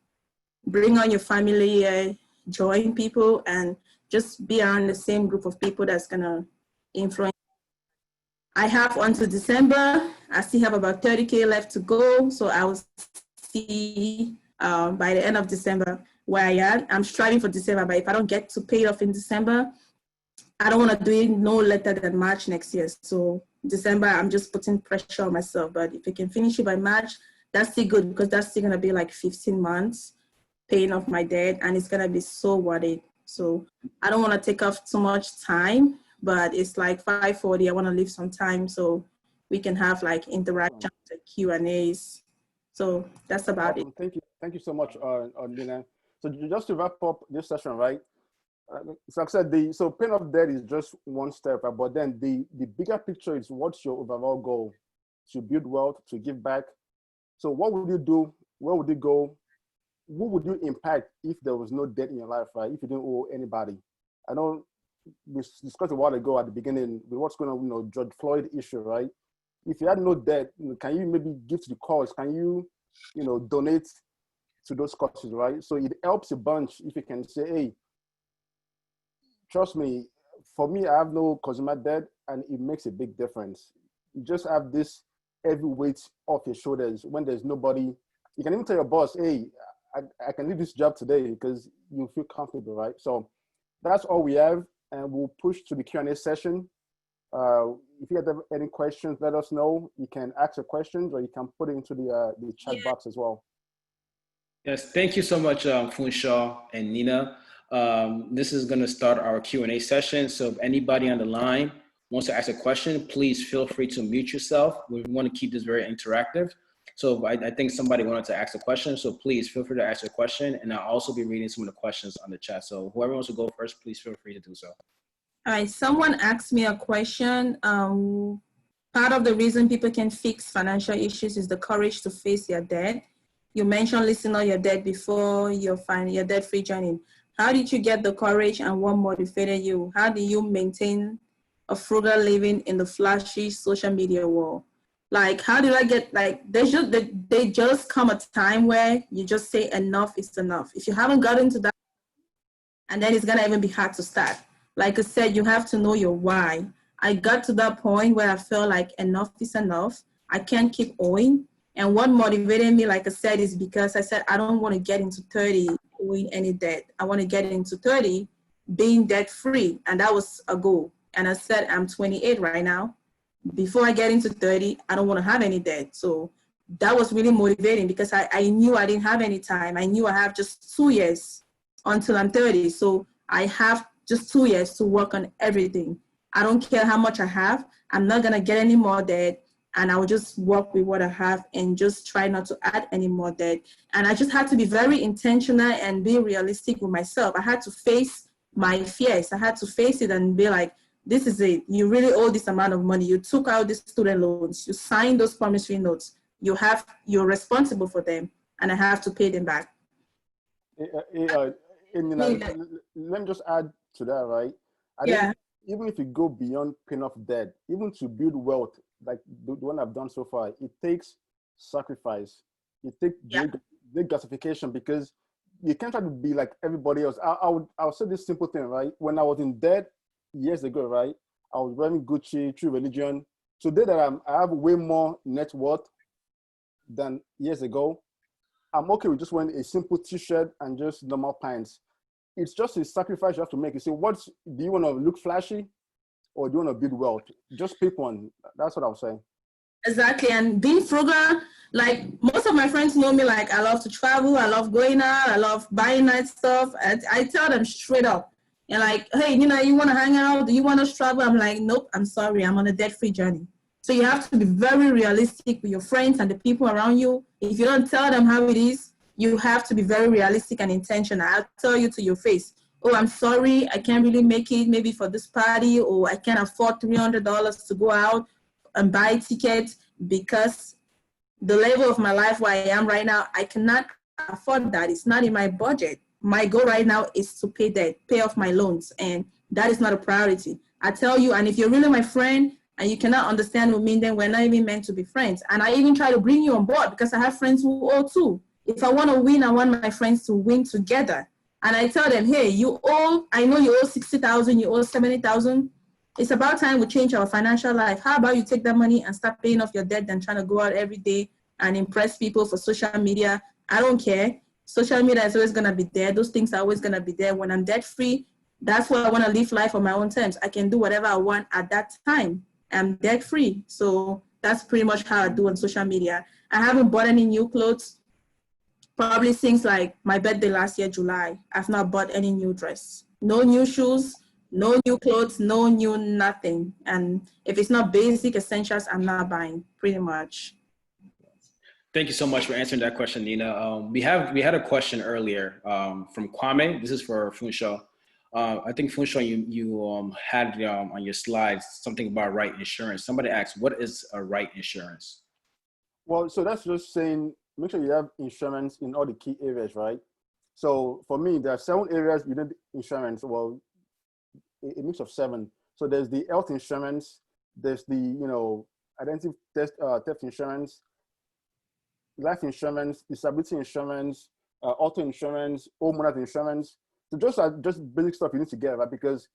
bring on your family, join people, and just be around the same group of people that's gonna influence. I have until December. I still have about 30K left to go, so I will see by the end of December where I am. I'm striving for December, but if I don't get to pay it off in December, I don't want to do it no later than March next year. So December, I'm just putting pressure on myself. But if I can finish it by March, that's still good, because that's still going to be like 15 months paying off my debt, and it's going to be so worth it. So I don't want to take off too much time, but it's like 5:40. I want to leave some time so we can have like interactions, Q&As. So that's about it. Thank you so much, Lina. So just to wrap up this session, right? So like I said, so paying off debt is just one step, right? But then the bigger picture is, what's your overall goal? To build wealth, to give back. So what would you do? Where would you go? Who would you impact if there was no debt in your life, right? If you didn't owe anybody. I know we discussed a while ago at the beginning with what's going on, George Floyd issue, right? If you had no debt, can you maybe give to the cause? Can you, donate to those causes, right? So it helps a bunch if you can say, hey, trust me, for me, I have no consumer debt, and it makes a big difference. You just have this every weight off your shoulders when there's nobody. You can even tell your boss, hey, I can leave this job today because you feel comfortable, right? So that's all we have, and we'll push to the Q&A session. If you have any questions, let us know. You can ask your questions, or you can put it into the chat box as well. Yes, thank you so much, Funso and Nina. This is going to start our Q&A session. So if anybody on the line wants to ask a question, please feel free to mute yourself. We want to keep this very interactive. So I think somebody wanted to ask a question. So please feel free to ask your question. And I'll also be reading some of the questions on the chat. So whoever wants to go first, please feel free to do so. All right, someone asked me a question. Part of the reason people can fix financial issues is the courage to face your debt. You mentioned listing all your debt before your debt-free journey. How did you get the courage, and what motivated you? How do you maintain a frugal living in the flashy social media world? Like, how did I get, like, they just come a time where you just say enough is enough. If you haven't gotten to that, and then it's gonna even be hard to start. Like I said, you have to know your why. I got to that point where I felt like enough is enough. I can't keep owing. And what motivated me, like I said, is because I said, I don't want to get into 30 owing any debt. I want to get into 30 being debt free. And that was a goal. And I said, I'm 28 right now. Before I get into 30, I don't want to have any debt. So that was really motivating, because I knew I didn't have any time. I knew I have just 2 years until I'm 30. So I have just 2 years to work on everything. I don't care how much I have. I'm not going to get any more debt. And I will just work with what I have and just try not to add any more debt. And I just had to be very intentional and be realistic with myself. I had to face my fears. I had to face it and be like, this is it. You really owe this amount of money. You took out the student loans. You signed those promissory notes. You're responsible for them, and I have to pay them back. Let me just add to that, right? I think even if you go beyond paying off debt, even to build wealth, like the one I've done so far, it takes sacrifice. It takes big gasification, because you can't try to be like everybody else. I'll say this simple thing, right? When I was in debt years ago, right, I was wearing Gucci, true religion. Today that I have way more net worth than years ago, I'm okay with just wearing a simple t-shirt and just normal pants. It's just a sacrifice you have to make. You say, do you want to look flashy, or do you want to build wealth? Just pick one. That's what I was saying. Exactly. And being frugal, like most of my friends know me, like I love to travel, I love going out, I love buying nice stuff. I tell them straight up. And like, hey, you want to hang out? Do you want to travel? I'm like, nope, I'm sorry. I'm on a debt-free journey. So you have to be very realistic with your friends and the people around you. If you don't tell them how it is, you have to be very realistic and intentional. I'll tell you to your face, oh, I'm sorry, I can't really make it maybe for this party, or I can't afford $300 to go out and buy tickets, because the level of my life where I am right now, I cannot afford that. It's not in my budget. My goal right now is to pay debt, pay off my loans, and that is not a priority. I tell you, and if you're really my friend and you cannot understand with me, then we're not even meant to be friends. And I even try to bring you on board, because I have friends who owe too. If I want to win, I want my friends to win together. And I tell them, hey, I know you owe 60,000, you owe 70,000. It's about time we change our financial life. How about you take that money and start paying off your debt than trying to go out every day and impress people for social media? I don't care. Social media is always going to be there. Those things are always going to be there. When I'm debt free, that's why I want to live life on my own terms. I can do whatever I want at that time. I'm debt free. So that's pretty much how I do on social media. I haven't bought any new clothes probably since like my birthday last year, July. I've not bought any new dress. No new shoes, no new clothes, no new nothing. And if it's not basic essentials, I'm not buying, pretty much. Thank you so much for answering that question, Nina. We had a question earlier from Kwame. This is for Funso. I think Funso, you had on your slides something about right insurance. Somebody asked, what is a right insurance? Well, so that's just saying, make sure you have insurance in all the key areas, right? So for me, there are 7 areas you need insurance. Well, a mix of 7. So there's the health insurance, there's the identity theft insurance, life insurance, disability insurance, auto insurance, homeowners insurance. So just basic stuff you need to get, right? Because,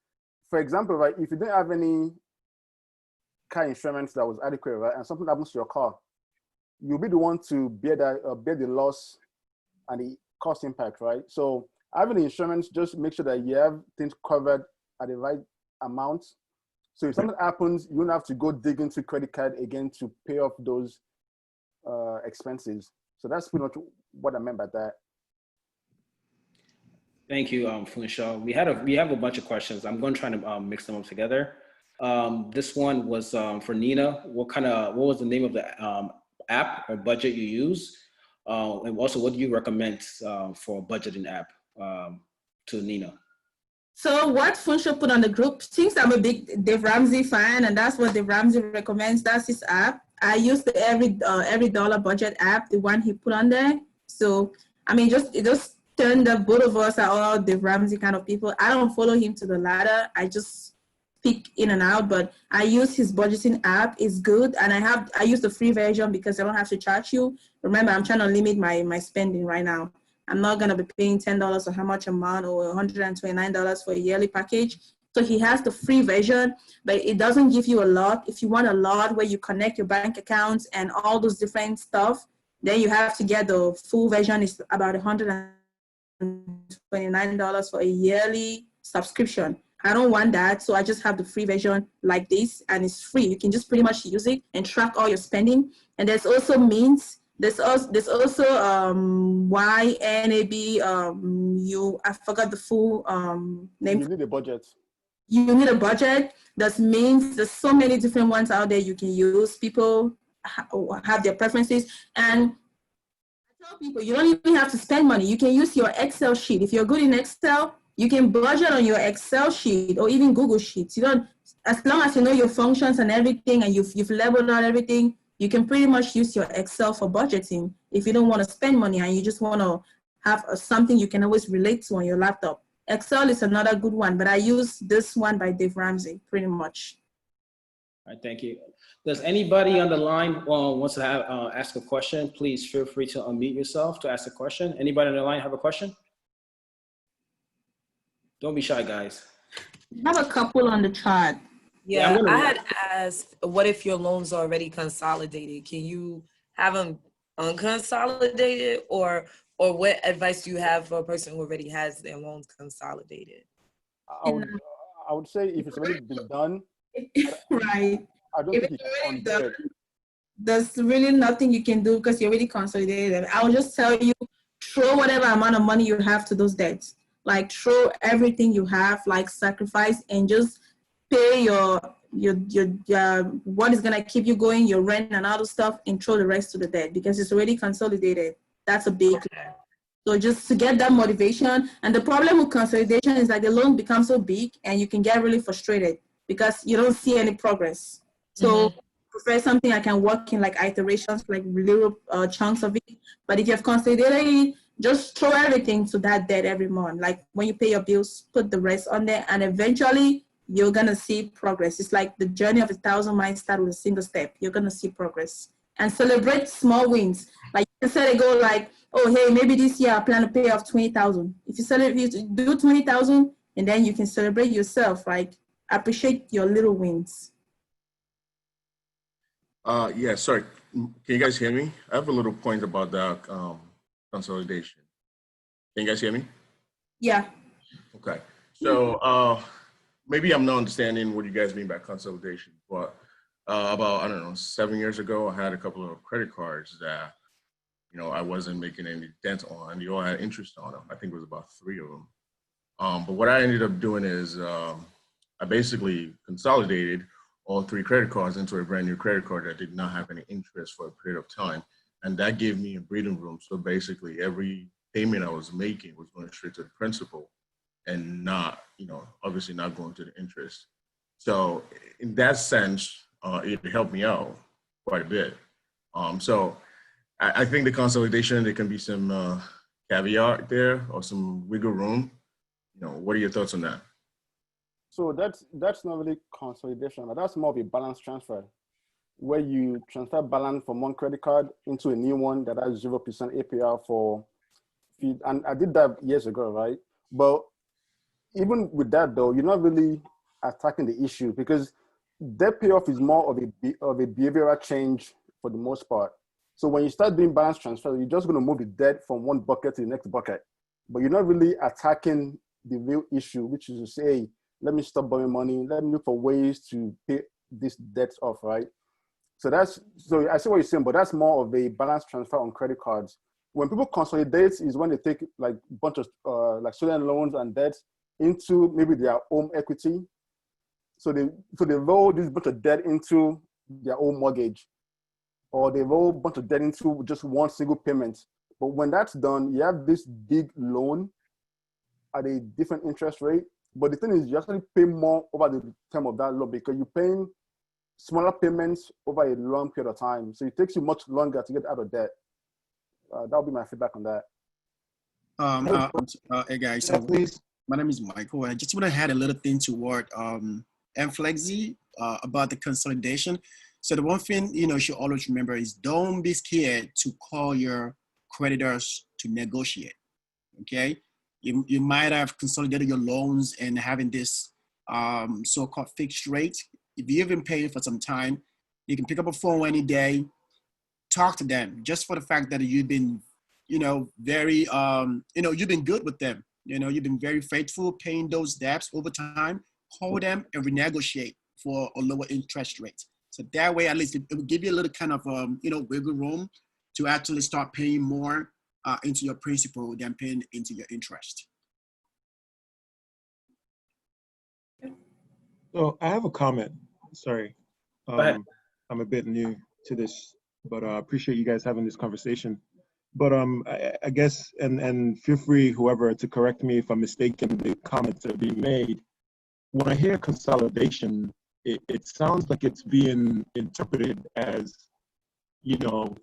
for example, right, if you didn't have any car insurance that was adequate, right, and something happens to your car, you'll be the one to bear bear the loss and the cost impact, right? So having the insurance, just make sure that you have things covered at the right amount. So if something happens, you don't have to go dig into credit card again to pay off those expenses. So that's pretty much what I meant by that. Thank you, Felicia. We have a bunch of questions. I'm going to try to mix them up together. This one was for Nina. What was the name of the app or budget you use? And also, what do you recommend for a budgeting app to Nina? So what Funso put on the group, since I'm a big Dave Ramsey fan, and that's what Dave Ramsey recommends, that's his app. I use the every dollar budget app, the one he put on there. So, I mean, it just turned up, both of us are all Dave Ramsey kind of people. I don't follow him to the ladder. I just pick in and out, but I use his budgeting app. It's good. And I use the free version because I don't have to charge you. Remember, I'm trying to limit my spending right now. I'm not going to be paying $10 or how much a month or $129 for a yearly package. So he has the free version, but it doesn't give you a lot. If you want a lot where you connect your bank accounts and all those different stuff, then you have to get the full version. It's about $129 for a yearly subscription. I don't want that, so I just have the free version like this, and it's free. You can just pretty much use it and track all your spending. And there's also Mint. There's also YNAB. I forgot the full name. You need a budget. You need a budget. That means there's so many different ones out there you can use. People have their preferences, and I tell people you don't even have to spend money. You can use your Excel sheet. If you're good in Excel, you can budget on your Excel sheet or even Google Sheets. You don't, as long as you know your functions and everything, and you've leveled out everything, you can pretty much use your Excel for budgeting. If you don't want to spend money and you just want to have something you can always relate to on your laptop. Excel is another good one, but I use this one by Dave Ramsey pretty much. All right, thank you. Does anybody on the line wants to ask a question? Please feel free to unmute yourself to ask a question. Anybody on the line have a question? Don't be shy, guys. I have a couple on the chart. Yeah, I had asked, what if your loans are already consolidated? Can you have them unconsolidated, or what advice do you have for a person who already has their loans consolidated? I would say if it's already been done, right. I don't think you can undo it. There's really nothing you can do because you already consolidated. I will just tell you, throw whatever amount of money you have to those debts. Like throw everything you have, like sacrifice, and just pay your what is gonna keep you going, your rent and other stuff, and throw the rest to the debt because it's already consolidated. That's a big. Okay. So just to get that motivation. And the problem with consolidation is that the loan becomes so big and you can get really frustrated because you don't see any progress. So prefer something I can work in like iterations, like little chunks of it. But if you have consolidated it, just throw everything to that debt every month. Like when you pay your bills, put the rest on there, and eventually you're gonna see progress. It's like the journey of 1,000 miles start with a single step. You're gonna see progress. And celebrate small wins. Like you set a goal like, oh, hey, maybe this year I plan to pay off 20,000. If you do 20,000, and then you can celebrate yourself, like appreciate your little wins. Yeah, sorry. Can you guys hear me? I have a little point about that consolidation. Can you guys hear me? Yeah. Okay. So maybe I'm not understanding what you guys mean by consolidation, but about, I don't know, 7 years ago, I had a couple of credit cards that, you know, I wasn't making any dent on. They all had interest on them. I think it was about 3 of them. But what I ended up doing is I basically consolidated all 3 credit cards into a brand new credit card that did not have any interest for a period of time. And that gave me a breathing room. So basically every payment I was making was going straight to the principal and not, you know, obviously not going to the interest. So in that sense, it helped me out quite a bit. So I think the consolidation, there can be some caveat there or some wiggle room. You know, what are your thoughts on that? So that's not really consolidation, but that's more of a balance transfer, where you transfer balance from one credit card into a new one that has 0% APR for fee. And I did that years ago, right? But even with that though, you're not really attacking the issue because debt payoff is more of a behavioral change for the most part. So when you start doing balance transfer, you're just going to move the debt from one bucket to the next bucket. But you're not really attacking the real issue, which is to say, hey, let me stop borrowing money. Let me look for ways to pay this debt off, right? So I see what you're saying, but that's more of a balance transfer on credit cards. When people consolidate is when they take like a bunch of like student loans and debts into maybe their home equity. So they roll this bunch of debt into their own mortgage, or they roll a bunch of debt into just one single payment. But when that's done, you have this big loan at a different interest rate. But the thing is, you actually pay more over the term of that loan because you're paying smaller payments over a long period of time. So it takes you much longer to get out of debt. That'll be my feedback on that. Hey guys, so my name is Michael. I just want to add a little thing toward Flexi about the consolidation. So the one thing you should always remember is don't be scared to call your creditors to negotiate. Okay, you might have consolidated your loans and having this so-called fixed rate. If you've been paying for some time, you can pick up a phone any day, talk to them, just for the fact that you've been, very, you've been good with them. You've been very faithful, paying those debts over time. Call them and renegotiate for a lower interest rate. So that way, at least, it will give you a little kind of, wiggle room to actually start paying more into your principal than paying into your interest. So I have a comment. Sorry, I'm a bit new to this, but I appreciate you guys having this conversation. But I guess, and feel free, whoever, to correct me if I'm mistaken, the comments that are being made. When I hear consolidation, it sounds like it's being interpreted as,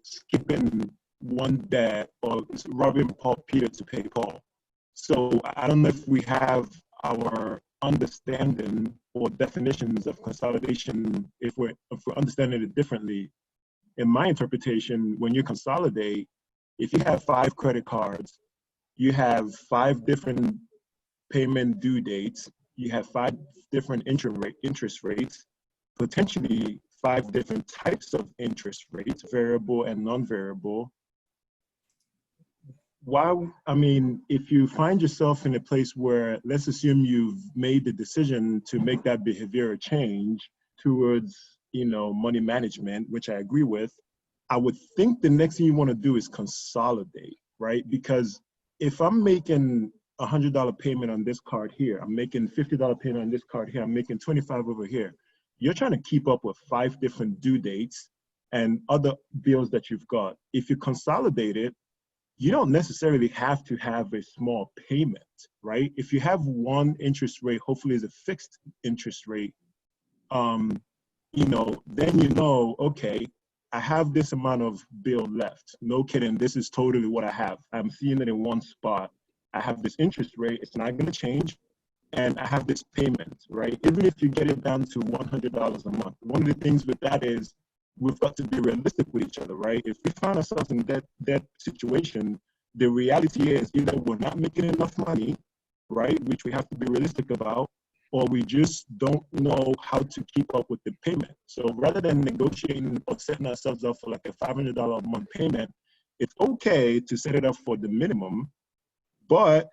skipping one debt or robbing Peter to pay Paul. So I don't know if we have our understanding or definitions of consolidation, if we're understanding it differently. In my interpretation, when you consolidate, if you have 5 credit cards, you have 5 different payment due dates, you have 5 different interest rates, potentially 5 different types of interest rates, variable and non-variable. If you find yourself in a place where, let's assume you've made the decision to make that behavioral change towards, money management, which I agree with, I would think the next thing you want to do is consolidate, right? Because if I'm making $100 payment on this card here, I'm making $50 payment on this card here, I'm making 25 over here, you're trying to keep up with 5 different due dates and other bills that you've got. If you consolidate it, you don't necessarily have to have a small payment, right? If you have one interest rate, hopefully it's a fixed interest rate, then okay, I have this amount of bill left. No kidding, this is totally what I have. I'm seeing it in one spot. I have this interest rate, it's not gonna change, and I have this payment, right? Even if you get it down to $100 a month, one of the things with that is we've got to be realistic with each other, right? If we find ourselves in that situation, the reality is either we're not making enough money, right, which we have to be realistic about, or we just don't know how to keep up with the payment. So rather than negotiating or setting ourselves up for like a $500 a month payment, it's okay to set it up for the minimum, but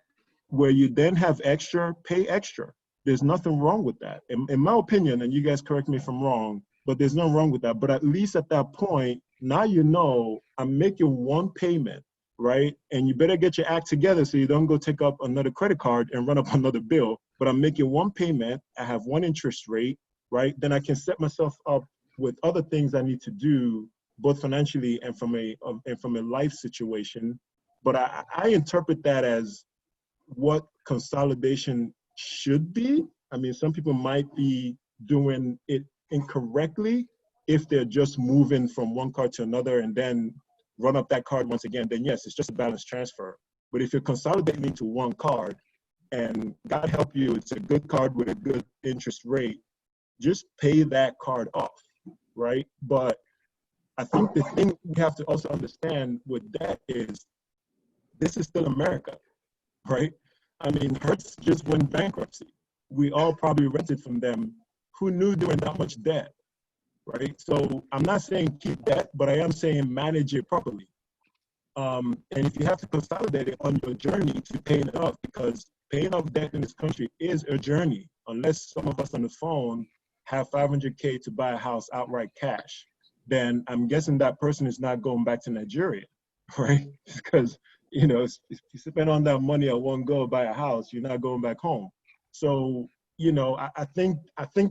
where you then have extra, pay extra. There's nothing wrong with that. In my opinion, and you guys correct me if I'm wrong, but there's nothing wrong with that. But at least at that point, now I'm making one payment, right? And you better get your act together so you don't go take up another credit card and run up another bill. But I'm making one payment, I have one interest rate, right? Then I can set myself up with other things I need to do, both financially and from a life situation. But I interpret that as what consolidation should be. I mean, some people might be doing it incorrectly if they're just moving from one card to another and then run up that card once again, then yes, it's just a balance transfer. But if you're consolidating into one card, and God help you, it's a good card with a good interest rate, just pay that card off, right? But I think the thing we have to also understand with that is this is still America, right? I mean, Hertz just went bankruptcy. We all probably rented from them. Who knew they were in that much debt? right? So I'm not saying keep debt, but I am saying manage it properly. And if you have to consolidate it on your journey to paying it off, because paying off debt in this country is a journey, unless some of us on the phone have 500K to buy a house outright cash, then I'm guessing that person is not going back to Nigeria, right? Because, you know, if you spend on that money at one go, buy a house, you're not going back home. So, you know, I think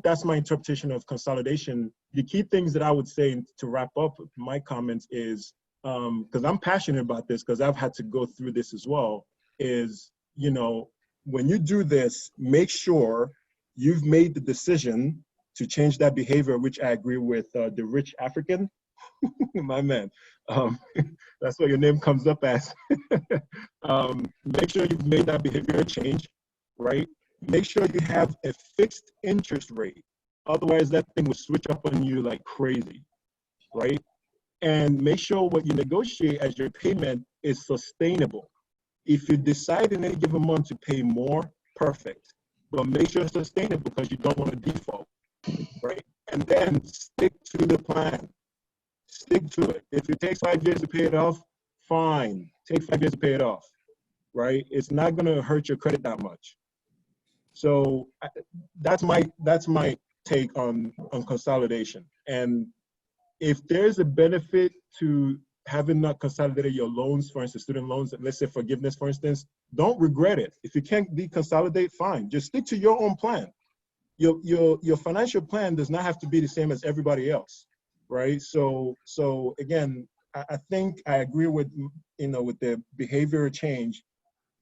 that's my interpretation of consolidation. The key things that I would say to wrap up my comments is, because I'm passionate about this, because I've had to go through this as well, is, you know, when you do this, make sure you've made the decision to change that behavior, which I agree with the rich African, my man. That's what your name comes up as. Make sure you've made that behavior change, right? Make sure you have a fixed interest rate. Otherwise, that thing will switch up on you like crazy, right? And make sure what you negotiate as your payment is sustainable. If you decide in any given month to pay more, perfect. But make sure it's sustainable because you don't want to default, right? And then stick to the plan. Stick to it. If it takes 5 years to pay it off, fine. Take 5 years to pay it off, right? It's not going to hurt your credit that much. So that's my take on consolidation. And if there's a benefit to having not consolidated your loans, for instance, student loans, let's say forgiveness, for instance, don't regret it. If you can't deconsolidate, fine. Just stick to your own plan. Your financial plan does not have to be the same as everybody else, right? So again, I think I agree with, you know, with the behavior change,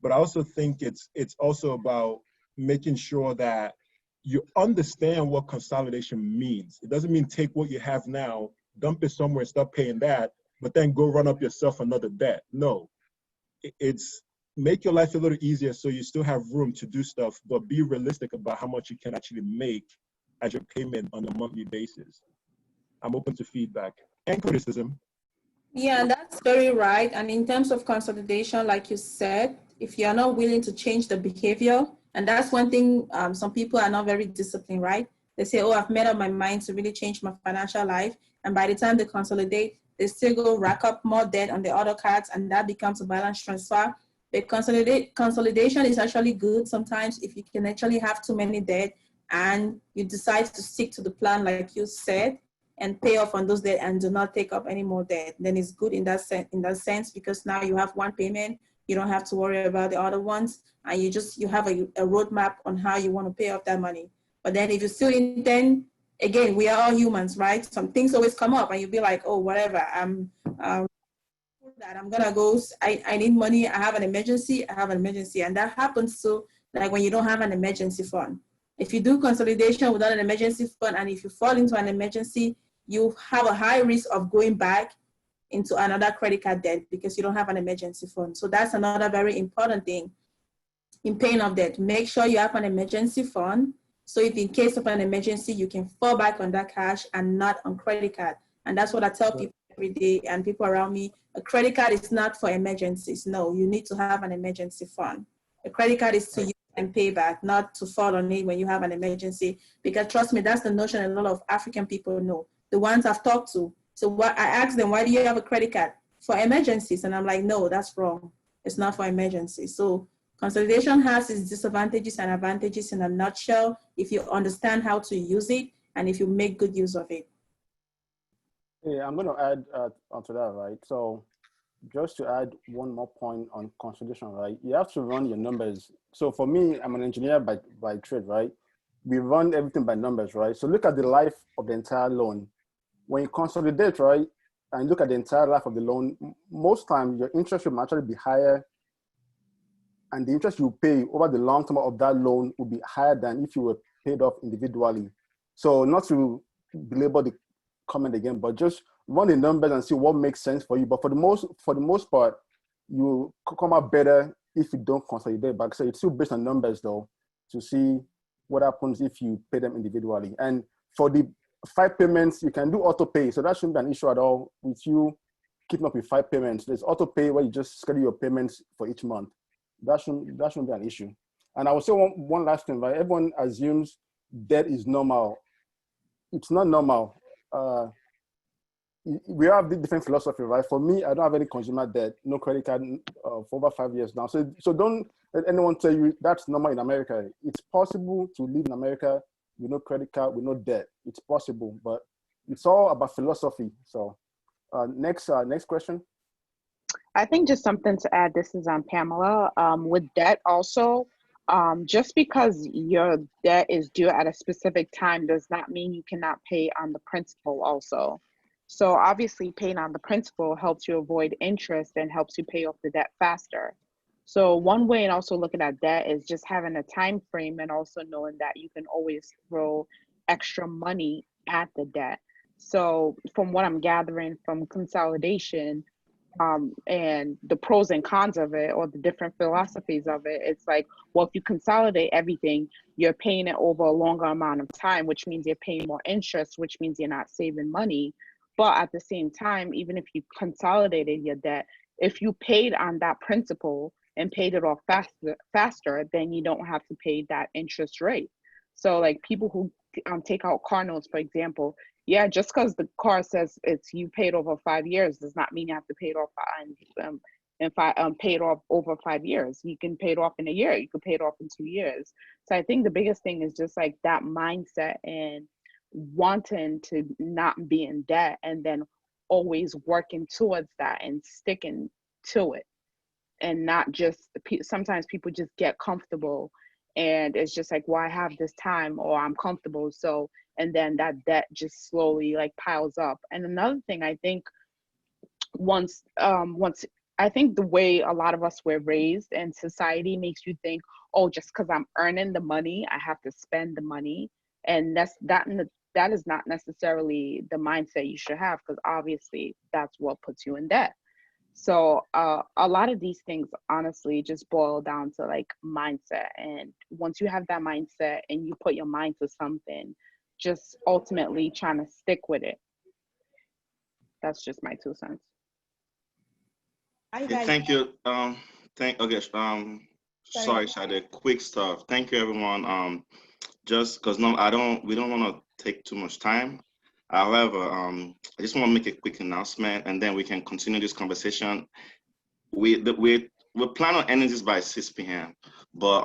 but I also think it's also about making sure that you understand what consolidation means. It doesn't mean take what you have now, dump it somewhere, stop paying that, but then go run up yourself another debt. No, it's make your life a little easier so you still have room to do stuff, but be realistic about how much you can actually make as your payment on a monthly basis. I'm open to feedback and criticism. Yeah, that's very right. And in terms of consolidation, like you said, if you're not willing to change the behavior, and that's one thing, some people are not very disciplined, right? They say, oh, I've made up my mind to really change my financial life. And by the time they consolidate, they still go rack up more debt on the other cards, and that becomes a balance transfer. The consolidation is actually good sometimes if you can actually have too many debt and you decide to stick to the plan like you said and pay off on those debt and do not take up any more debt. Then it's good in that sense because now you have one payment, you don't have to worry about the other ones, and you have a roadmap on how you want to pay off that money. But then if you still intend, again, we are all humans, right? Some things always come up and you'll be like, oh, whatever, I'm gonna go, I need money, I have an emergency, and that happens. So like when you don't have an emergency fund, if you do consolidation without an emergency fund, and if you fall into an emergency, you have a high risk of going back into another credit card debt because you don't have an emergency fund. So that's another very important thing in paying off debt. Make sure you have an emergency fund. So if in case of an emergency, you can fall back on that cash and not on credit card. And that's what I tell people every day and people around me. A credit card is not for emergencies. No, you need to have an emergency fund. A credit card is to use and pay back, not to fall on it when you have an emergency. Because trust me, that's the notion a lot of African people know. The ones I've talked to. So what I asked them, why do you have a credit card? For emergencies. And I'm like, no, that's wrong. It's not for emergencies. So consolidation has its disadvantages and advantages in a nutshell if you understand how to use it and if you make good use of it. Yeah, I'm going to add onto that, right? So just to add one more point on consolidation, right? You have to run your numbers. So for me, I'm an engineer by trade, right? We run everything by numbers, right? So look at the life of the entire loan. When you consolidate, right, and look at the entire life of the loan, most times your interest will actually be higher, and the interest you pay over the long term of that loan will be higher than if you were paid off individually. So not to belabor the comment again, but just run the numbers and see what makes sense for you. But for the most part, you come out better if you don't consolidate back. So it's still based on numbers though, to see what happens if you pay them individually. And for the 5 payments, you can do auto pay. So that shouldn't be an issue at all with you keeping up with 5 payments. There's auto pay where you just schedule your payments for each month. That shouldn't be an issue. And I would say one last thing, right? Everyone assumes debt is normal. It's not normal. we have the different philosophy, right? For me, I don't have any consumer debt, no credit card for over 5 years now. So don't let anyone tell you that's normal in America. It's possible to live in America with no credit card, with no debt. It's possible, but it's all about philosophy. So next question. I think just something to add, this is Pamela. With debt also, just because your debt is due at a specific time does not mean you cannot pay on the principal also. So obviously paying on the principal helps you avoid interest and helps you pay off the debt faster. So one way and also looking at debt is just having a time frame and also knowing that you can always throw extra money at the debt. So from what I'm gathering from consolidation, and the pros and cons of it or the different philosophies of it, it's like, well, if you consolidate everything, you're paying it over a longer amount of time, which means you're paying more interest, which means you're not saving money. But at the same time, even if you consolidated your debt, if you paid on that principal and paid it off faster, then you don't have to pay that interest rate. So like people who take out car notes, for example, yeah, just because the car says it's you paid over 5 years does not mean you have to pay it off paid off over 5 years. You can pay it off in a year. You can pay it off in 2 years. So I think the biggest thing is just like that mindset and wanting to not be in debt and then always working towards that and sticking to it, and not just sometimes people just get comfortable and it's just like, well, I have this time or I'm comfortable, so, and then that debt just slowly like piles up. And another thing, I think once I think the way a lot of us were raised and society makes you think, oh, just because I'm earning the money I have to spend the money, and that is not necessarily the mindset you should have, because obviously that's what puts you in debt. So a lot of these things honestly just boil down to like mindset. And once you have that mindset and you put your mind to something, just ultimately trying to stick with it. That's just my 2 cents. Okay, thank you. Sorry, Shade, quick stuff. Thank you, everyone. Just because we don't want to take too much time. However, I just want to make a quick announcement, and then we can continue this conversation. We plan on ending this by 6 p.m. But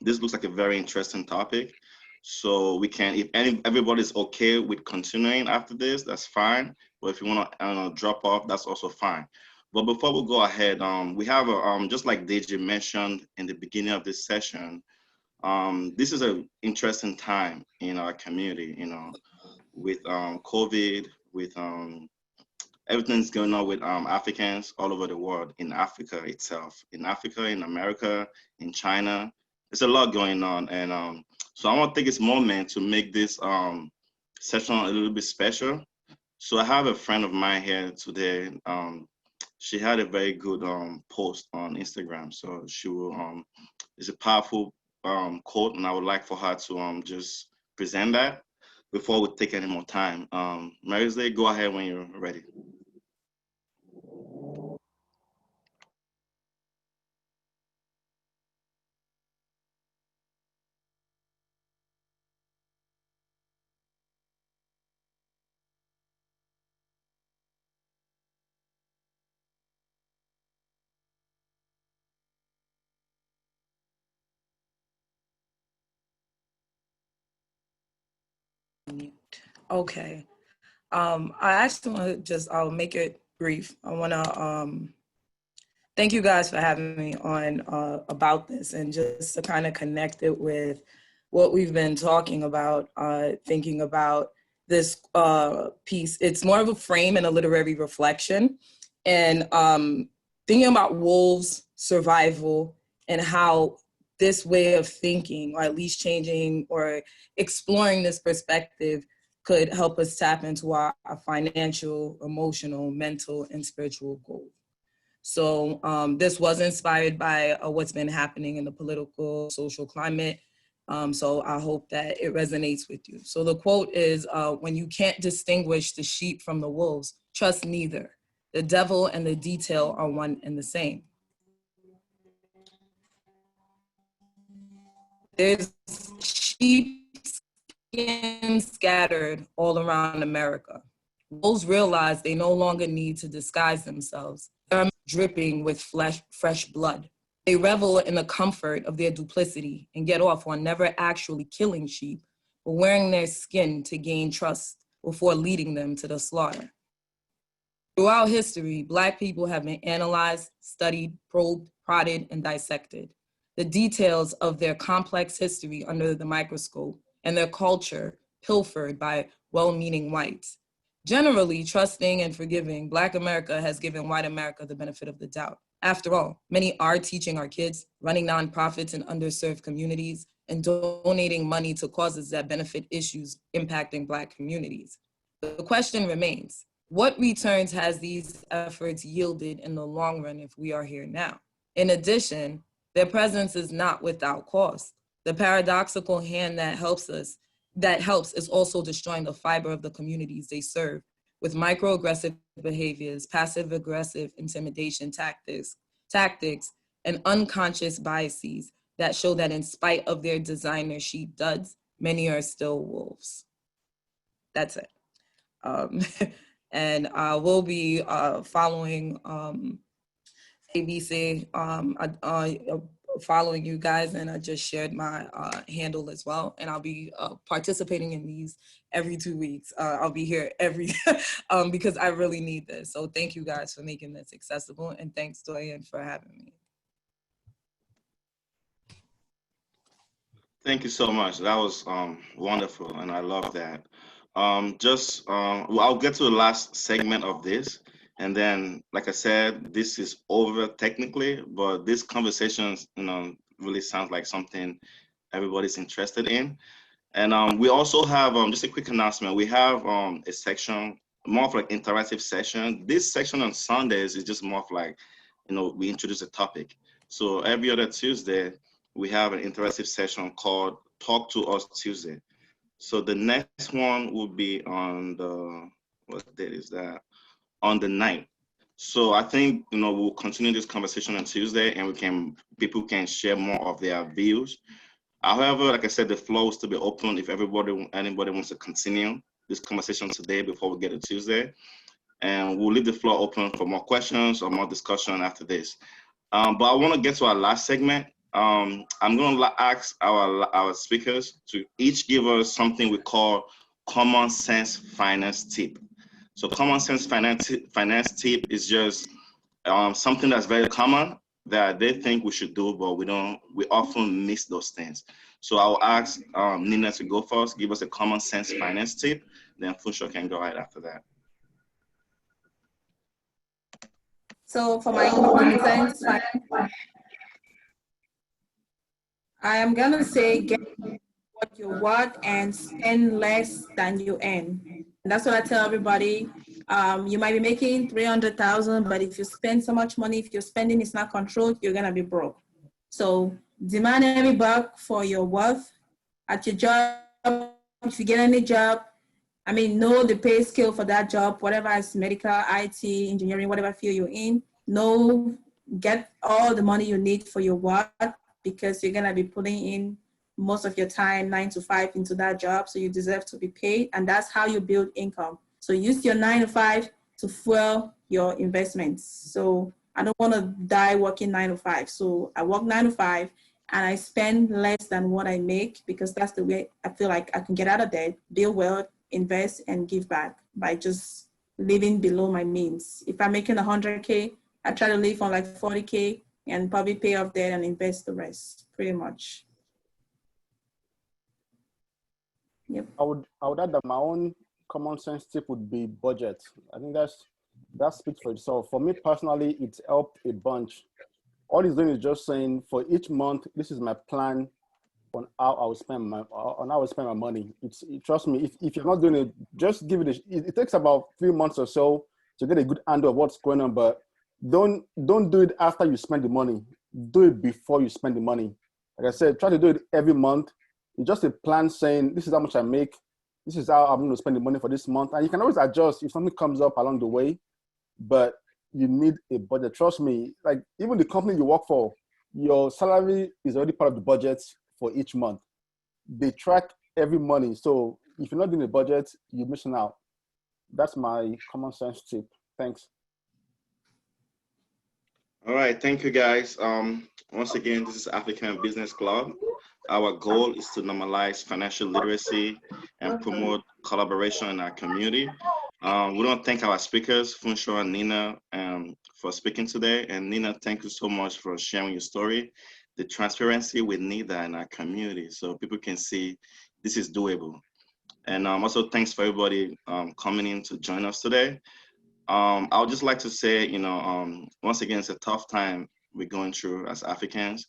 this looks like a very interesting topic. So we can, if everybody's okay with continuing after this, that's fine. But if you want to drop off, that's also fine. But before we go ahead, we have just like Deji mentioned in the beginning of this session, this is an interesting time in our community, with COVID, with everything's going on with Africans all over the world, in Africa itself, in Africa, in America, in China. There's a lot going on. And so I want to take this moment to make this session a little bit special. So I have a friend of mine here today. She had a very good post on Instagram. So she will, it's a powerful quote, and I would like for her to just present that before we take any more time. Marizay, go ahead when you're ready. Okay. I actually want to just, I'll make it brief. I want to thank you guys for having me on about this, and just to kind of connect it with what we've been talking about, thinking about this piece. It's more of a frame and a literary reflection, and thinking about wolves, survival, and how this way of thinking, or at least changing or exploring this perspective, could help us tap into our financial, emotional, mental, and spiritual goals. So this was inspired by what's been happening in the political, social climate. So I hope that it resonates with you. So the quote is, when you can't distinguish the sheep from the wolves, trust neither. The devil and the detail are one and the same. There's sheepskin scattered all around America. Those realize they no longer need to disguise themselves. They're dripping with fresh blood. They revel in the comfort of their duplicity and get off on never actually killing sheep, but wearing their skin to gain trust before leading them to the slaughter. Throughout history, Black people have been analyzed, studied, probed, prodded, and dissected. The details of their complex history under the microscope and their culture pilfered by well-meaning whites. Generally trusting and forgiving, Black America has given white America the benefit of the doubt. After all, many are teaching our kids, running nonprofits in underserved communities, and donating money to causes that benefit issues impacting Black communities. The question remains, what returns has these efforts yielded in the long run if we are here now? In addition, their presence is not without cost. The paradoxical hand that helps is also destroying the fiber of the communities they serve with microaggressive behaviors, passive-aggressive intimidation tactics, and unconscious biases that show that in spite of their designer sheep duds, many are still wolves. That's it. And we'll be following ABC, following you guys, and I just shared my handle as well, and I'll be participating in these every 2 weeks. I'll be here every because I really need this. So thank you guys for making this accessible, and thanks, Doyen, for having me. Thank you so much. That was wonderful, and I love that. Well, I'll get to the last segment of this, and then, like I said, this is over technically, but this conversation, really sounds like something everybody's interested in. And we also have just a quick announcement. We have a section, more of like interactive session. This section on Sundays is just more of like, we introduce a topic. So every other Tuesday, we have an interactive session called Talk to Us Tuesday. So the next one will be on what date is that? On the 9th. So I think, we'll continue this conversation on Tuesday, and people can share more of their views. However, like I said, the floor is to be open if anybody wants to continue this conversation today before we get to Tuesday. And we'll leave the floor open for more questions or more discussion after this. But I want to get to our last segment. I'm going to ask our speakers to each give us something we call common sense finance tip. So common sense finance tip is just something that's very common that they think we should do, but we often miss those things. So I'll ask Nina to go first, give us a common sense finance tip, then Funso can go right after that. So for my common sense finance, I am gonna say get what you want and spend less than you earn. And that's what I tell everybody. You might be making 300,000, but if you spend so much money, if your spending is not controlled, you're gonna be broke. So demand every buck for your worth at your job. If you get any job, know the pay scale for that job, whatever is medical, IT, engineering, whatever field you're in. Get all the money you need for your work, because you're gonna be putting in most of your time, 9 to 5, into that job. So you deserve to be paid, and that's how you build income. So use your 9 to 5 to fuel your investments. So I don't want to die working 9 to 5. So I work 9 to 5 and I spend less than what I make, because that's the way I feel like I can get out of debt, build wealth, invest, and give back by just living below my means. If I'm making 100K, I try to live on like 40K and probably pay off debt and invest the rest, pretty much. Yep. I would add that my own common sense tip would be budget. I think that speaks for itself. For me personally, it's helped a bunch. All it's doing is just saying, for each month, this is my plan on how I will spend my money. Trust me, if you're not doing it, just give it it takes about 3 months or so to get a good handle of what's going on, but don't do it after you spend the money. Do it before you spend the money. Like I said, try to do it every month. It's just a plan saying, this is how much I make, this is how I'm going to spend the money for this month. And you can always adjust if something comes up along the way, but you need a budget. Trust me, like even the company you work for, your salary is already part of the budget for each month. They track every money. So if you're not doing a budget, you're missing out. That's my common sense tip. Thanks. All right, thank you guys. Once again, this is African Business Club. Our goal is to normalize financial literacy and promote collaboration in our community. We want to thank our speakers, Funso and Nina, for speaking today. And Nina, thank you so much for sharing your story. The transparency we need that in our community so people can see this is doable. And also thanks for everybody coming in to join us today. I would just like to say, once again, it's a tough time we're going through as Africans.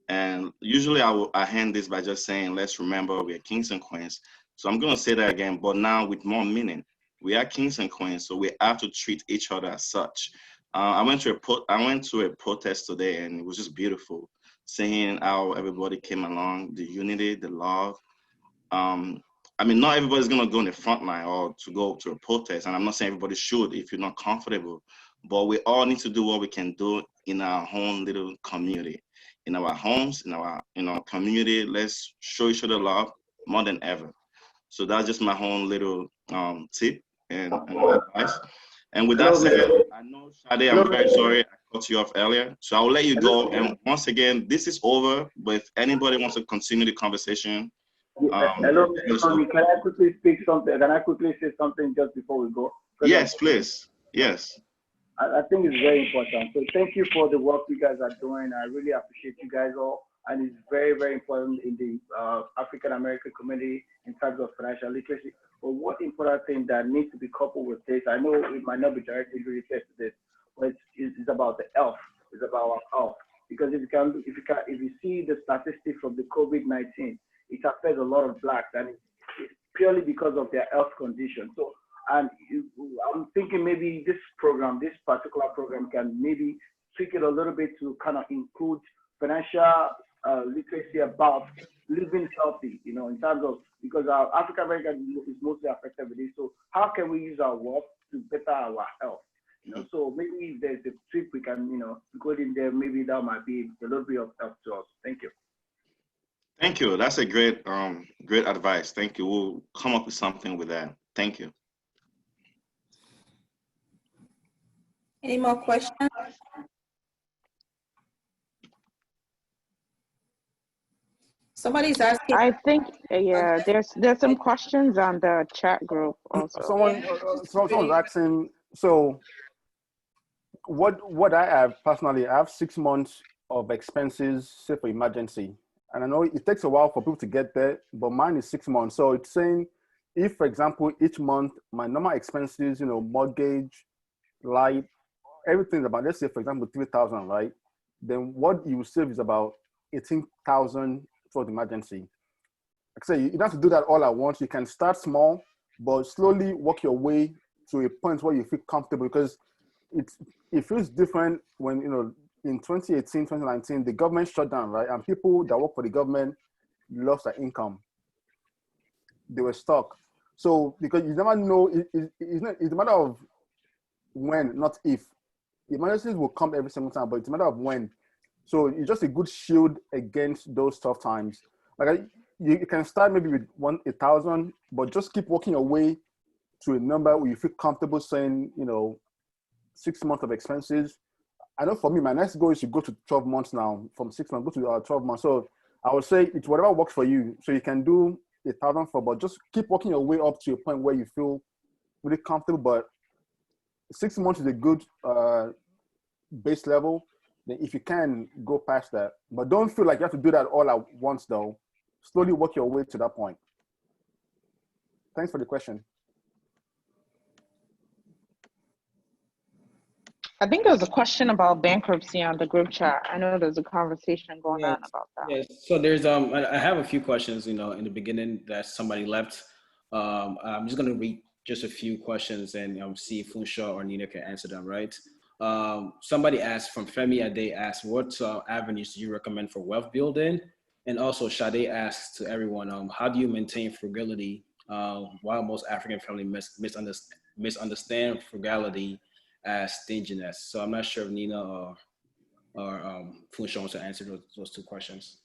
And usually I end this by just saying, let's remember we are kings and queens. So I'm going to say that again, but now with more meaning. We are kings and queens, so we have to treat each other as such. I went to a protest today, and it was just beautiful, seeing how everybody came along, the unity, the love. I mean, not everybody's going to go in the front line or to go to a protest, and I'm not saying everybody should if you're not comfortable, but we all need to do what we can do in our own little community, in our homes, in our community. Let's show each other love more than ever. So that's just my own little tip and advice. And with that said, I know, Sade, I'm very sorry I cut you off earlier. So I'll let you go. And once again, this is over, but if anybody wants to continue the conversation. Hello, Mr. Can I quickly speak something? Can I quickly say something just before we go? Yes, please. Yes. I think it's very important. So thank you for the work you guys are doing. I really appreciate you guys all. And it's very, very important in the African American community in terms of financial literacy. But one important thing that needs to be coupled with this, I know it might not be directly related to this, but it's about the health. It's about our health. Because if you see the statistics from the COVID-19, it affects a lot of blacks, and it's purely because of their health condition. So, I'm thinking maybe this particular program can maybe tweak it a little bit to kind of include financial literacy about living healthy, in terms of, because our African American is mostly affected with this. So how can we use our work to better our health? So maybe if there's a trick we can, go in there, maybe that might be a little bit of help to us. Thank you. Thank you. That's a great advice. Thank you. We'll come up with something with that. Thank you. Any more questions? Somebody's asking. I think, yeah, there's some questions on the chat group also. Someone's asking, so what I have personally, I have 6 months of expenses, say for emergency. And I know it takes a while for people to get there, but mine is 6 months. So it's saying, if, for example, each month, my normal expenses, mortgage, light, everything about, let's say, for example, 3,000, right? Then what you save is about 18,000 for the emergency. Like I say, you don't have to do that all at once. You can start small, but slowly work your way to a point where you feel comfortable, because it feels different when, in 2018, 2019, the government shut down, right? And people that work for the government lost their income. They were stuck. So, because you never know, it's a matter of when, not if. Emergencies will come every single time, but it's a matter of when. So it's just a good shield against those tough times. Like you can start maybe with 1,000, but just keep working your way to a number where you feel comfortable saying, 6 months of expenses. I know for me, my next goal is to go to 12 months now. From 6 months, go to 12 months. So I would say it's whatever works for you. So you can do 1,000 for, but just keep working your way up to a point where you feel really comfortable. But 6 months is a good base level. Then if you can, go past that. But don't feel like you have to do that all at once, though. Slowly work your way to that point. Thanks for the question. I think there was a question about bankruptcy on the group chat. I know there's a conversation going on about that. Yes. So there's I have a few questions, in the beginning that somebody left. I'm just gonna read just a few questions and see if Funso or Nina can answer them, right? Somebody asked, from Femi Ade asked, what avenues do you recommend for wealth building? And also Sade asks to everyone, how do you maintain frugality while most African families misunderstand frugality as stinginess? So I'm not sure if Nina or Funso wants to answer those two questions.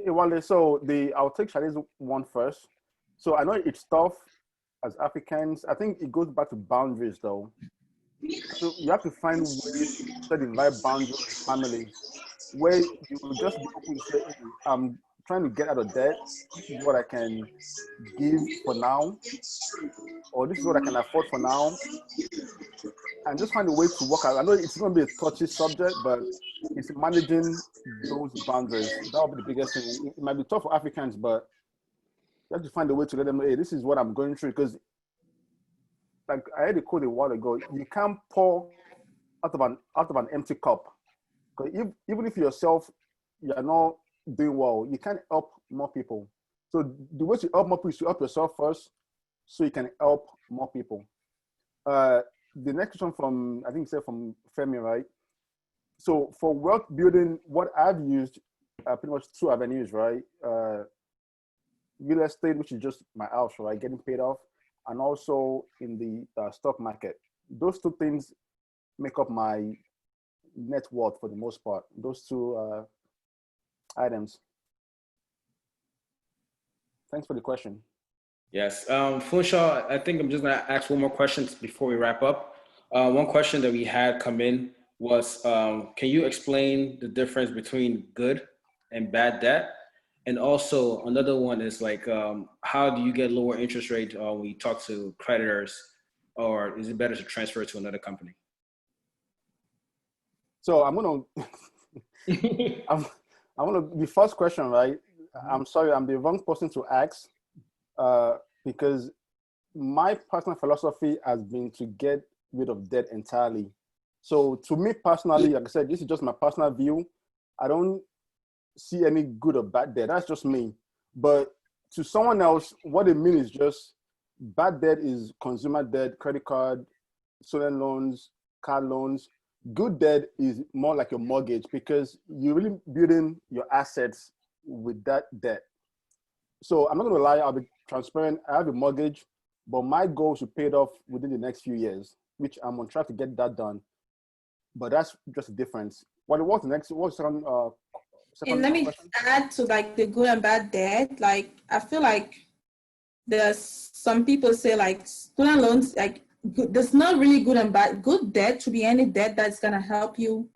Well, so I'll take Shade's one first. So I know it's tough as Africans. I think it goes back to boundaries though. So you have to find ways to set the right boundaries with families where you will just be open to say, hey, I'm trying to get out of debt. This is what I can give for now, or this is what I can afford for now, and just find a way to work out. I know it's going to be a touchy subject, but it's managing those boundaries. That will be the biggest thing. It might be tough for Africans, but you have to find a way to let them know, hey, this is what I'm going through. Because, like I had a quote a while ago, you can't pour out of an empty cup. Because even if yourself, you're not doing well, you can't help more people. So the way to help more people is to help yourself first, so you can help more people. The next question from, I think you said from Femi, right? So for wealth building, what I've used pretty much 2 avenues, right? Real estate, which is just my house, right? Getting paid off, and also in the stock market. Those 2 things make up my net worth for the most part. Those 2 items. Thanks for the question. Yes, Funso, I think I'm just gonna ask one more question before we wrap up. One question that we had come in was, can you explain the difference between good and bad debt? And also another one is like, how do you get lower interest rate when you talk to creditors, or is it better to transfer it to another company? So I'm gonna, the first question, right? I'm sorry, I'm the wrong person to ask. Because my personal philosophy has been to get rid of debt entirely. So to me personally, like I said, this is just my personal view. I don't see any good or bad debt. That's just me. But to someone else, what it means is just bad debt is consumer debt, credit card, student loans, car loans. Good debt is more like your mortgage, because you're really building your assets with that debt. So I'm not gonna lie, I'll be transparent. I have a mortgage, but my goal is to pay it off within the next few years, which I'm on track to get that done. But that's just a difference. What's the next? What's second? And let me add to like the good and bad debt. Like I feel like there's some people say like student loans, like there's not really good and bad. Good debt to be any debt that's gonna help you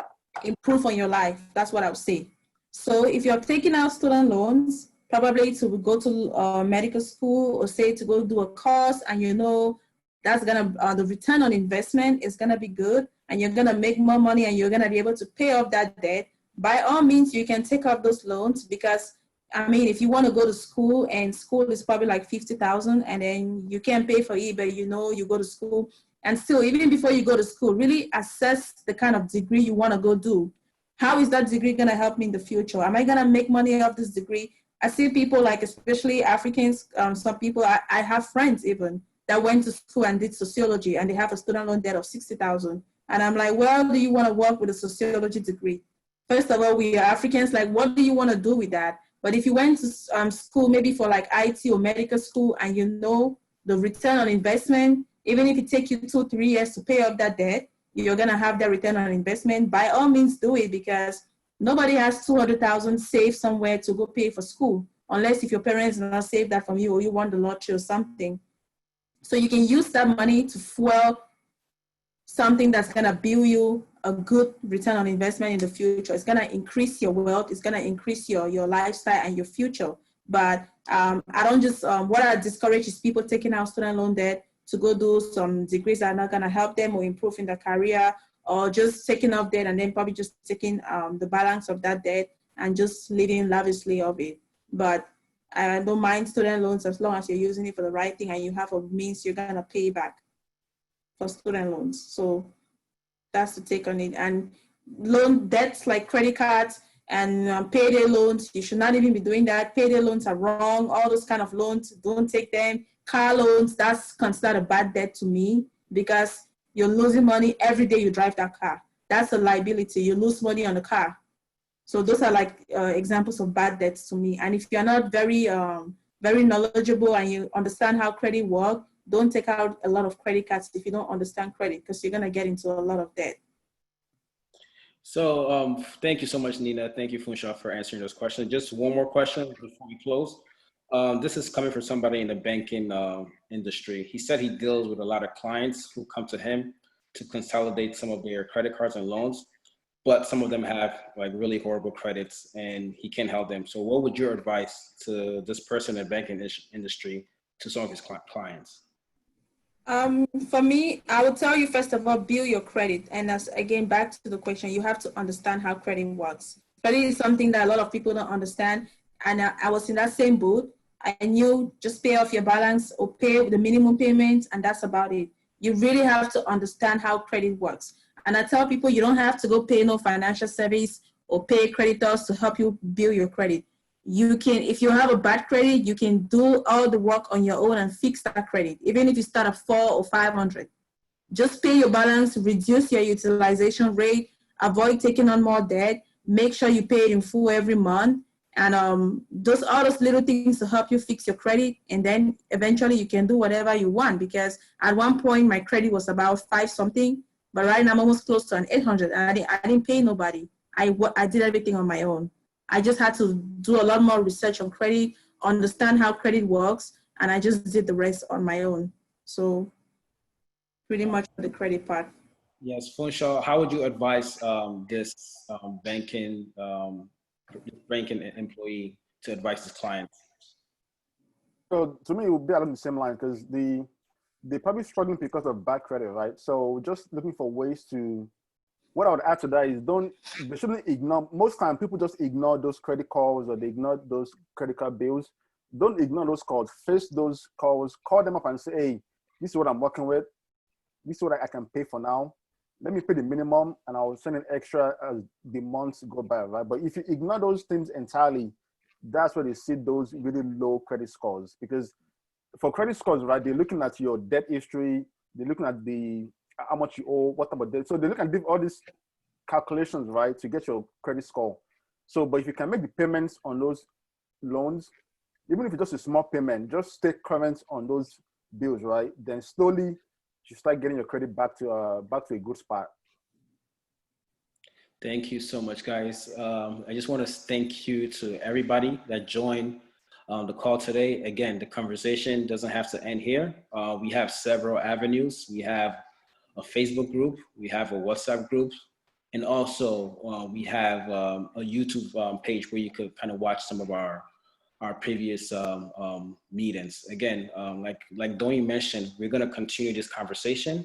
improve on your life. That's what I would say. So if you're taking out student loans, probably to go to medical school, or say to go do a course, and you know that's gonna the return on investment is gonna be good, and you're gonna make more money, and you're gonna be able to pay off that debt. By all means, you can take up those loans, because I mean, if you want to go to school, and school is probably like 50,000, and then you can't pay for it, but you know you go to school, and still even before you go to school, really assess the kind of degree you want to go do. How is that degree gonna help me in the future? Am I gonna make money off this degree? I see people like, especially Africans, some people, I have friends even that went to school and did sociology, and they have a student loan debt of 60,000. And I'm like, well, do you want to work with a sociology degree? First of all, we are Africans, like, what do you want to do with that? But if you went to school, maybe for like IT or medical school, and you know the return on investment, even if it takes you 2-3 years to pay off that debt, you're going to have that return on investment. By all means, do it, because nobody has 200,000 saved somewhere to go pay for school, unless if your parents not save that from you, or you won the lottery or something. So you can use that money to fuel something that's gonna build you a good return on investment in the future. It's gonna increase your wealth. It's gonna increase your lifestyle and your future. But I don't just, what I discourage is people taking out student loan debt to go do some degrees that are not gonna help them or improve in their career, or just taking off debt and then probably just taking the balance of that debt and just living lavishly of it. But I don't mind student loans as long as you're using it for the right thing and you have a means you're gonna pay back for student loans. So that's the take on it. And loan debts like credit cards and payday loans, you should not even be doing that. Payday loans are wrong. All those kind of loans, don't take them. Car loans, that's considered a bad debt to me, because you're losing money every day you drive that car. That's a liability. You lose money on the car. So those are like examples of bad debts to me. And if you're not very, very knowledgeable and you understand how credit works, don't take out a lot of credit cards if you don't understand credit, because you're gonna get into a lot of debt. So thank you so much, Nina. Thank you, Funso, for answering those questions. Just one more question before we close. This is coming from somebody in the banking industry. He said he deals with a lot of clients who come to him to consolidate some of their credit cards and loans, but some of them have like really horrible credits and he can't help them. So what would your advice to this person in the banking industry to some of his clients? For me, I would tell you, first of all, build your credit. And as again, back to the question, you have to understand how credit works. Credit is something that a lot of people don't understand. And I was in that same boat. I knew just pay off your balance or pay the minimum payment, and that's about it. You really have to understand how credit works. And I tell people you don't have to go pay no financial service or pay creditors to help you build your credit. You can, if you have a bad credit, you can do all the work on your own and fix that credit, even if you start at 400 or 500. Just pay your balance, reduce your utilization rate, avoid taking on more debt, make sure you pay it in full every month, and all those little things to help you fix your credit, and then eventually you can do whatever you want. Because at one point my credit was about 5 something, but right now I'm almost close to an 800, and I didn't pay nobody. I did everything on my own. I just had to do a lot more research on credit, understand how credit works, and I just did the rest on my own. So pretty much the credit part. Yes, Funso, how would you advise this banking employee to advise his clients? So to me, it would be along the same line because they're probably struggling because of bad credit, right? So just looking for ways to, what I would add to that is they shouldn't ignore, most times people just ignore those credit calls or they ignore those credit card bills. Don't ignore those calls, face those calls, call them up and say, hey, this is what I'm working with. This is what I can pay for now. Let me pay the minimum and I'll send an extra as the months go by, right? But if you ignore those things entirely, that's where they see those really low credit scores. Because for credit scores, right, they're looking at your debt history, they're looking at how much you owe, what type of debt. So they look at all these calculations, right, to get your credit score. So, but if you can make the payments on those loans, even if it's just a small payment, just stay current on those bills, right? Then slowly you start getting your credit back to a good spot. Thank you so much, guys. I just want to thank you to everybody that joined the call today. Again, the conversation doesn't have to end here. We have several avenues. We have a Facebook group, we have a WhatsApp group, and also we have a YouTube page where you could kind of watch some of our previous meetings. Again, like Dwayne mentioned, we're going to continue this conversation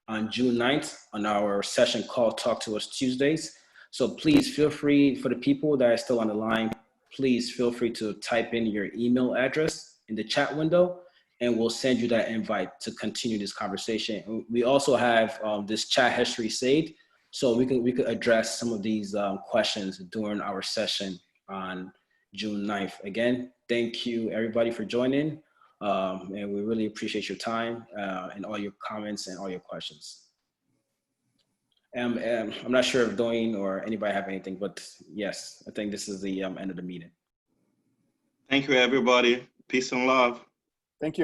on June 9th on our session called Talk to Us Tuesdays. So please feel free, for the people that are still on the line, please feel free to type in your email address in the chat window and we'll send you that invite to continue this conversation. We also have this chat history saved, so we could address some of these questions during our session on June 9th. Again, thank you everybody for joining. And we really appreciate your time and all your comments and all your questions. I'm not sure if Dwayne or anybody have anything, but yes, I think this is the end of the meeting. Thank you, everybody. Peace and love. Thank you all.